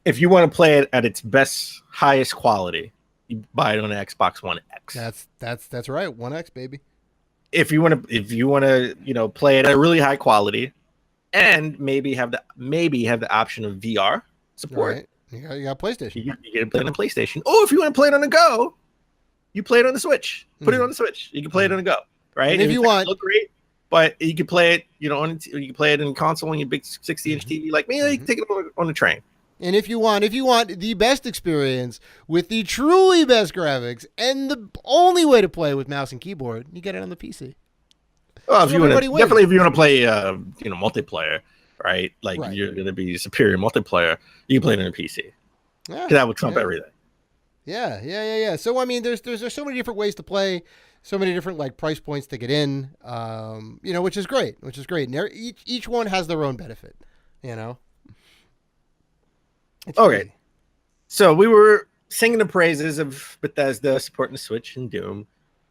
S4: you want to play it at its best, highest quality, you buy it on an Xbox One X.
S3: That's right, One X, baby.
S4: If you want to play it at a really high quality, and maybe have the option of VR support.
S3: Right. You got PlayStation.
S4: You get to play it on PlayStation. Oh, if you want to play it on the go, you play it on the Switch. Put it on the Switch. You can play it on the go. Right,
S3: and if you want,
S4: look great, but you can play it, you can play it in console on your big 60-inch TV. Like me, you can take it on the train.
S3: And if you want the best experience with the truly best graphics and the only way to play with mouse and keyboard, you get it on the PC.
S4: Well, if you want to play, multiplayer, right? Like you're going to be superior multiplayer, you can play it on a PC. Yeah, that would trump everything.
S3: Yeah. So I mean, there's so many different ways to play. So many different like price points to get in, which is great. And each one has their own benefit, It's
S4: okay.
S3: Crazy.
S4: So we were singing the praises of Bethesda supporting the Switch and Doom,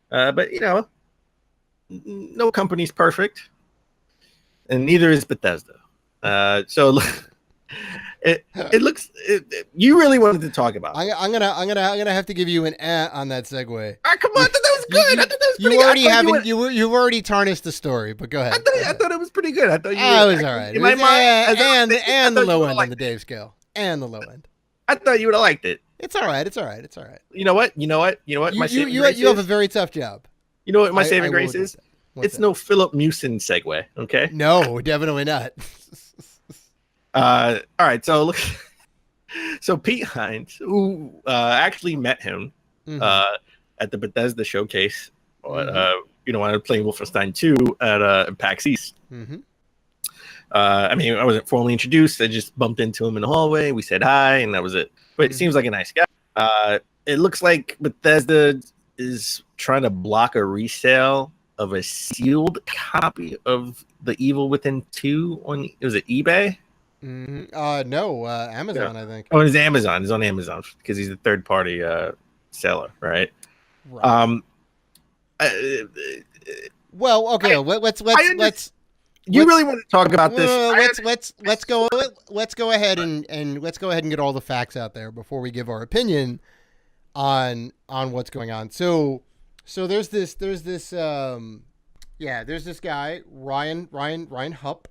S4: but no company's perfect, and neither is Bethesda. So it looks. You really wanted to talk about.
S3: I'm gonna have to give you an on that segue.
S4: Come on, that was good. I thought that was pretty good.
S3: You've already tarnished the story, but go ahead.
S4: I thought it was pretty good. I thought you.
S3: It was all right. In my mind, and the low end on the Dave scale, and the low end.
S4: I thought you would have liked it.
S3: It's all right.
S4: You know what?
S3: You have a very tough job.
S4: You know what my saving grace is? It's no Philip Mucin segue. Okay.
S3: No, definitely not.
S4: All right. So look. So Pete Hines, who actually met him at the Bethesda showcase. When I was playing Wolfenstein 2 at PAX East. I mean, I wasn't formally introduced. I just bumped into him in the hallway. We said hi, and that was it. But it seems like a nice guy. It looks like Bethesda is trying to block a resale of a sealed copy of The Evil Within 2 on, was it eBay?
S3: No, Amazon, I think.
S4: Oh, it's Amazon. It's on Amazon because he's a third-party seller, right?
S3: Well, okay. Let's.
S4: You really want to talk about this?
S3: Let's go ahead and let's go ahead and get all the facts out there before we give our opinion on what's going on. So there's this guy Ryan Hupp,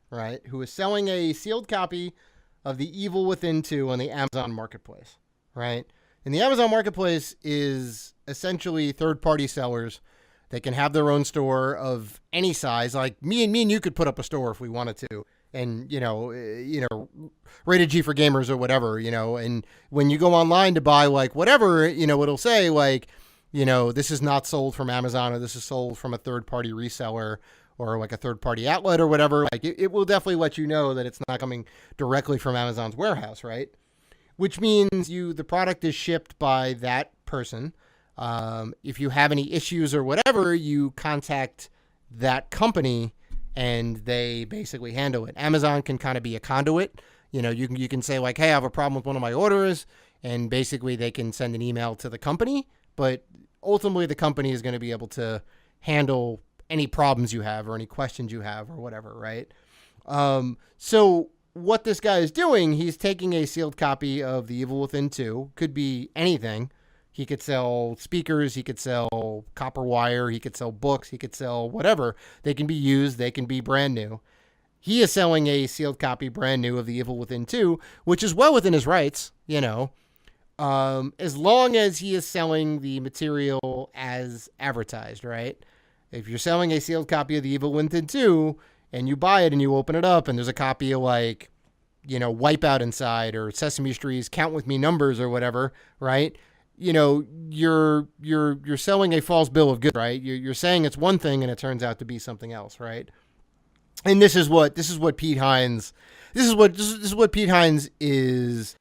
S3: right, who is selling a sealed copy of The Evil Within 2 on the Amazon Marketplace, right? And the Amazon Marketplace is essentially third-party sellers. They can have their own store of any size. Like me and you could put up a store if we wanted to, and rated G for gamers or whatever, and when you go online to buy like whatever, it'll say like, this is not sold from Amazon, or this is sold from a third-party reseller or like a third-party outlet or whatever. Like it will definitely let you know that it's not coming directly from Amazon's warehouse, right? Which means the product is shipped by that person. If you have any issues or whatever, you contact that company and they basically handle it. Amazon can kind of be a conduit. You can say like, hey, I have a problem with one of my orders, and basically they can send an email to the company, but ultimately the company is going to be able to handle any problems you have or any questions you have or whatever, right? So what this guy is doing, he's taking a sealed copy of The Evil Within 2, could be anything. He could sell speakers, he could sell copper wire, he could sell books, he could sell whatever. They can be used, they can be brand new. He is selling a sealed copy brand new of The Evil Within 2, which is well within his rights, as long as he is selling the material as advertised, right? If you're selling a sealed copy of The Evil Within 2 and you buy it and you open it up and there's a copy of like, Wipeout inside or Sesame Street's Count With Me Numbers or whatever, right? You're selling a false bill of goods, right? You're saying it's one thing and it turns out to be something else, right? And this is what Pete Hines is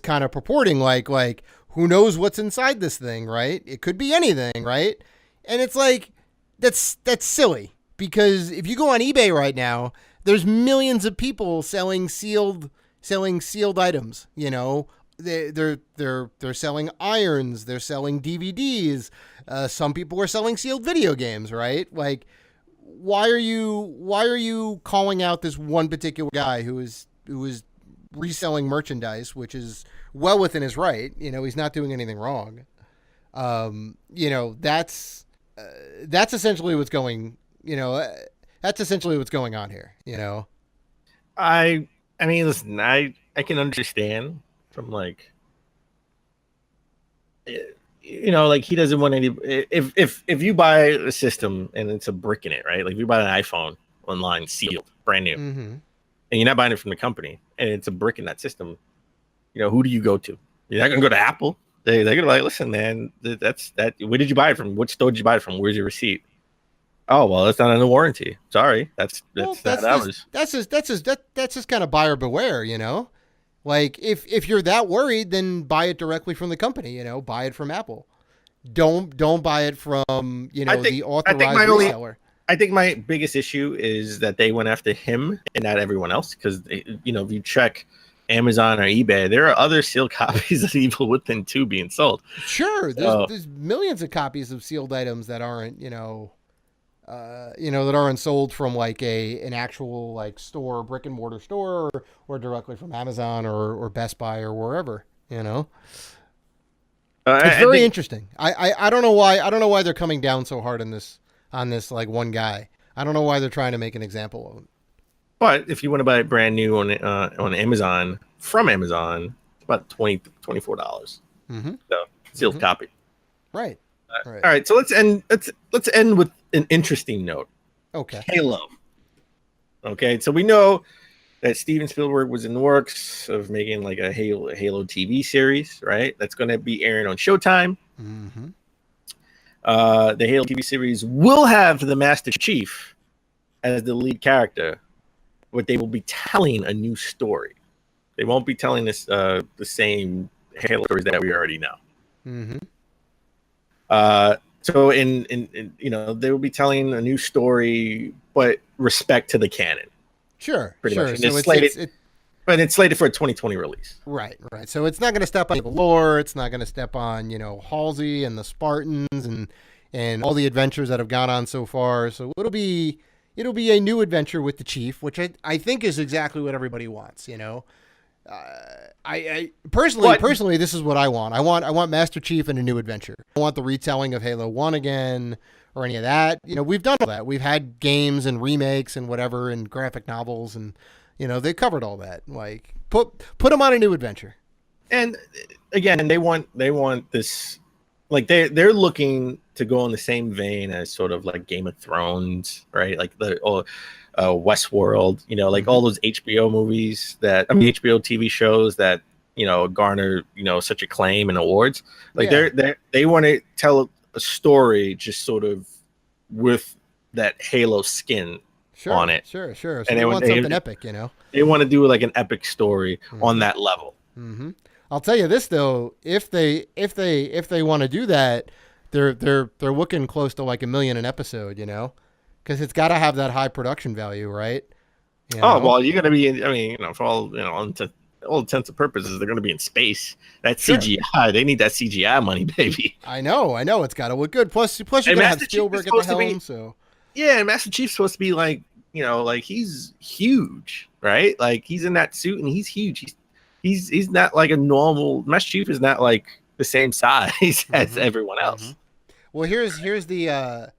S3: kind of purporting, like who knows what's inside this thing, right? It could be anything, right? And it's like that's silly, because if you go on eBay right now, there's millions of people selling sealed items, They're selling irons, they're selling DVDs. Some people are selling sealed video games, right? Like, why are you calling out this one particular guy who is reselling merchandise, which is well within his right? He's not doing anything wrong. That's essentially what's going. That's essentially what's going on here.
S4: I mean, listen, I can understand from like, like he doesn't want any. If you buy a system and it's a brick in it, right? Like if you buy an iPhone online sealed, brand new, and you're not buying it from the company, and it's a brick in that system, who do you go to? You're not gonna go to Apple. They're gonna be like, listen, man, that's that. Where did you buy it from? Which store did you buy it from? Where's your receipt? Oh, well, it's not under warranty. Sorry, that's just kind of buyer beware, Like if you're that worried, then buy it directly from the company, buy it from Apple. Don't buy it from, the authorized reseller. I think my biggest issue is that they went after him and not everyone else, because if you check Amazon or eBay, there are other sealed copies of Evil Within 2 being sold.
S3: Sure, there's millions of copies of sealed items that aren't, that aren't sold from like an actual like store, brick and mortar store, or directly from Amazon or Best Buy or wherever, It's very interesting. I don't know why they're coming down so hard on this like one guy. I don't know why they're trying to make an example of him.
S4: But if you want to buy it brand new on Amazon, from Amazon, it's about $24. So sealed copy.
S3: Right.
S4: All right. So let's end with an interesting note.
S3: Okay.
S4: Halo. Okay. So we know that Steven Spielberg was in the works of making like a Halo TV series, right? That's going to be airing on Showtime.
S3: Mm-hmm.
S4: The Halo TV series will have the Master Chief as the lead character, but they will be telling a new story. They won't be telling this the same Halo stories that we already know.
S3: Mm-hmm.
S4: So in they will be telling a new story, but respect to the canon.
S3: Sure,
S4: pretty
S3: sure.
S4: much. And
S3: So
S4: but it's slated for a 2020 release.
S3: Right. So it's not going to step on the lore. It's not going to step on Halsey and the Spartans and all the adventures that have gone on so far. So it'll be a new adventure with the Chief, which I think is exactly what everybody wants. I personally, this is what I want. I want Master Chief in a new adventure. I want the retelling of Halo 1 again or any of that. We've done all that. We've had games and remakes and whatever and graphic novels and they covered all that. Like put them on a new adventure.
S4: And again, they want this, like they're looking to go in the same vein as sort of like Game of Thrones, right? Like the Westworld, like all those HBO movies HBO TV shows that garner such acclaim and awards. Like they want to tell a story just sort of with that Halo skin on it.
S3: Sure. So
S4: and
S3: they want something epic,
S4: They want to do like an epic story on that level.
S3: Mm-hmm. I'll tell you this though, if they want to do that, they're looking close to like $1 million an episode, because it's got to have that high production value, right?
S4: Oh well, you're gonna be. For all all intents and purposes, they're gonna be in space. That's CGI. They need that CGI money, baby.
S3: I know. It's got to look good. Plus you're gonna have Spielberg at the helm. So
S4: yeah, and Master Chief's supposed to be like like he's huge, right? Like he's in that suit and he's huge. He's not like a normal. Master Chief is not like the same size as everyone else.
S3: Mm-hmm. Well, here's the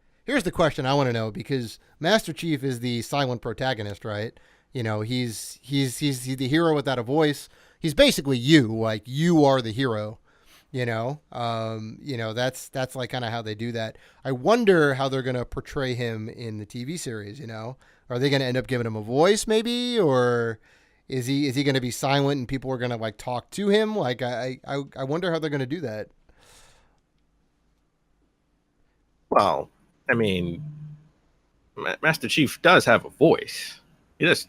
S3: question I want to know, because Master Chief is the silent protagonist, right? He's the hero without a voice. He's basically you, like you are the hero. That's like kind of how they do that. I wonder how they're gonna portray him in the TV series. Are they gonna end up giving him a voice, maybe, or is he gonna be silent and people are gonna like talk to him? Like I wonder how they're gonna do that.
S4: Well, Master Chief does have a voice. He does.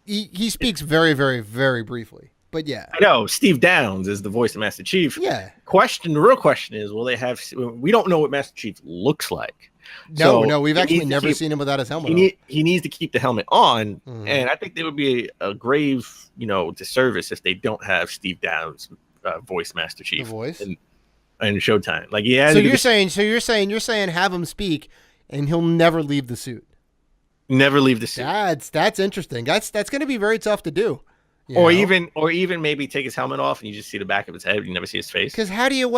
S3: He speaks very, very, very briefly. But yeah,
S4: I know Steve Downs is the voice of Master Chief.
S3: Yeah.
S4: The real question is, will they have? We don't know what Master Chief looks like.
S3: No, we've actually never seen him without his helmet on.
S4: He needs to keep the helmet on, and I think there would be a grave, disservice if they don't have Steve Downs voice Master Chief.
S3: The voice.
S4: And Showtime. Like, yeah.
S3: So you're saying have him speak, and he'll never leave the suit.
S4: Never leave the suit.
S3: That's interesting. That's going to be very tough to do.
S4: Even maybe take his helmet off and you just see the back of his head. You never see his face.
S3: Because how do you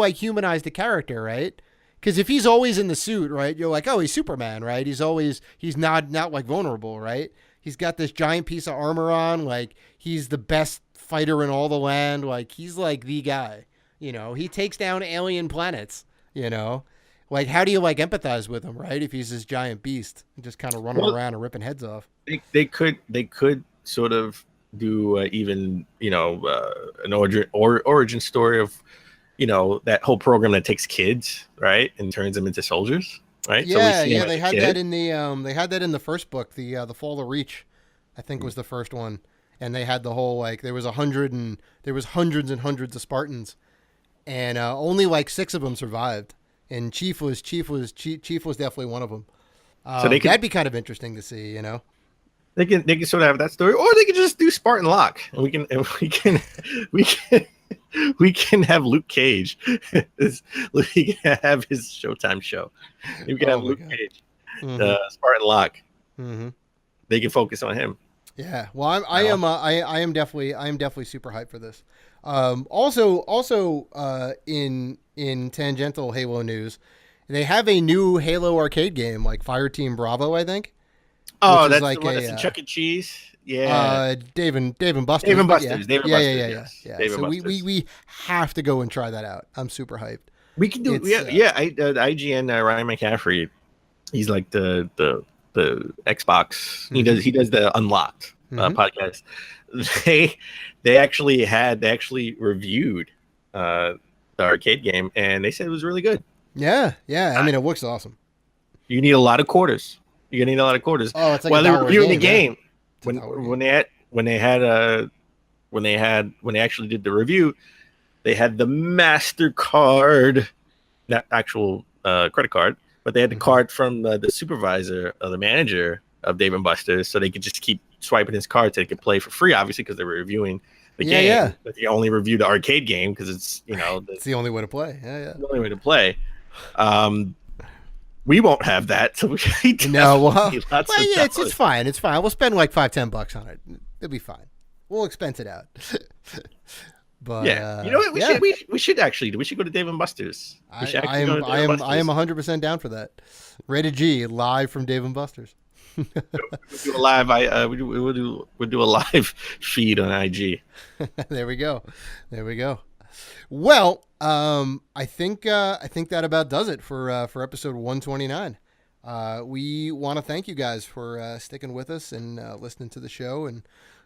S3: humanize the character, right? Because if he's always in the suit, right, you're like, oh, he's Superman, right? He's not like vulnerable, right? He's got this giant piece of armor on, like he's the best fighter in all the land, like he's like the guy. He takes down alien planets, Like, how do you empathize with him, right? If he's this giant beast and just kind of running around and ripping heads off.
S4: They could sort of do an origin story of, that whole program that takes kids, right, and turns them into soldiers, right?
S3: Yeah, they had that in the first book, the Fall of Reach, I think was the first one, and they had the whole there was hundreds and hundreds of Spartans, and only 6 of them survived. And Chief was definitely one of them. So that'd be kind of interesting to see,
S4: They can sort of have that story, or they could just do Spartan Lock, and we can have Luke Cage. We can have his Showtime show. We can have Luke Cage, Spartan Lock. Mm-hmm. They can focus on him.
S3: Yeah, well, I am definitely super hyped for this. Also, in tangential Halo news, they have a new Halo arcade game, like Fireteam Bravo, I think.
S4: Oh, that's the Chuck E. Cheese. Yeah.
S3: Dave and Buster's.
S4: Dave and Buster's.
S3: Yeah. So we have to go and try that out. I'm super hyped.
S4: We can do it. Yeah. IGN Ryan McCaffrey. He's like the Xbox. He does the Unlocked podcast. They actually reviewed the arcade game, and they said it was really good.
S3: Yeah. I mean, it looks awesome.
S4: You need a lot of quarters. You're gonna need a lot of quarters.
S3: Oh, it's like
S4: while they were reviewing the
S3: game.
S4: when they actually did the review, they had the MasterCard, not actual credit card, but they had the card from the supervisor or the manager of Dave and Buster's, so they could just keep swiping his card so they could play for free, obviously, because they were reviewing the game.
S3: Yeah.
S4: But they only review the arcade game because it's
S3: it's the only way to play. Yeah.
S4: The only way to play. We won't have that, so we
S3: it's fine. It's fine. We'll spend like $5-10 on it. It'll be fine. We'll expense it out. But
S4: yeah, you know what? We should go to Dave and Buster's.
S3: I am 100% down for that. Rated G live from Dave and Buster's.
S4: We'll do a live. We'll do a live feed on IG.
S3: There we go. Well, I think that about does it for episode 129. We want to thank you guys for sticking with us and listening to the show and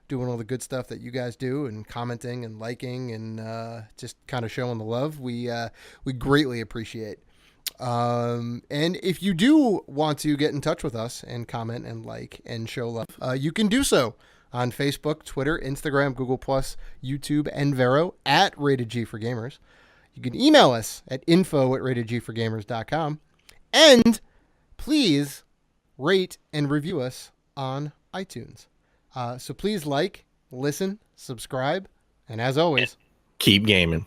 S3: doing all the good stuff that you guys do and commenting and liking and just kind of showing the love. We greatly appreciate. And if you do want to get in touch with us and comment and like and show love, you can do so on Facebook, Twitter, Instagram, Google+, YouTube, and Vero at Rated G for Gamers. You can email us at info@ratedgforgamers.com. And please rate and review us on iTunes. So please like, listen, subscribe, and as always,
S4: keep gaming.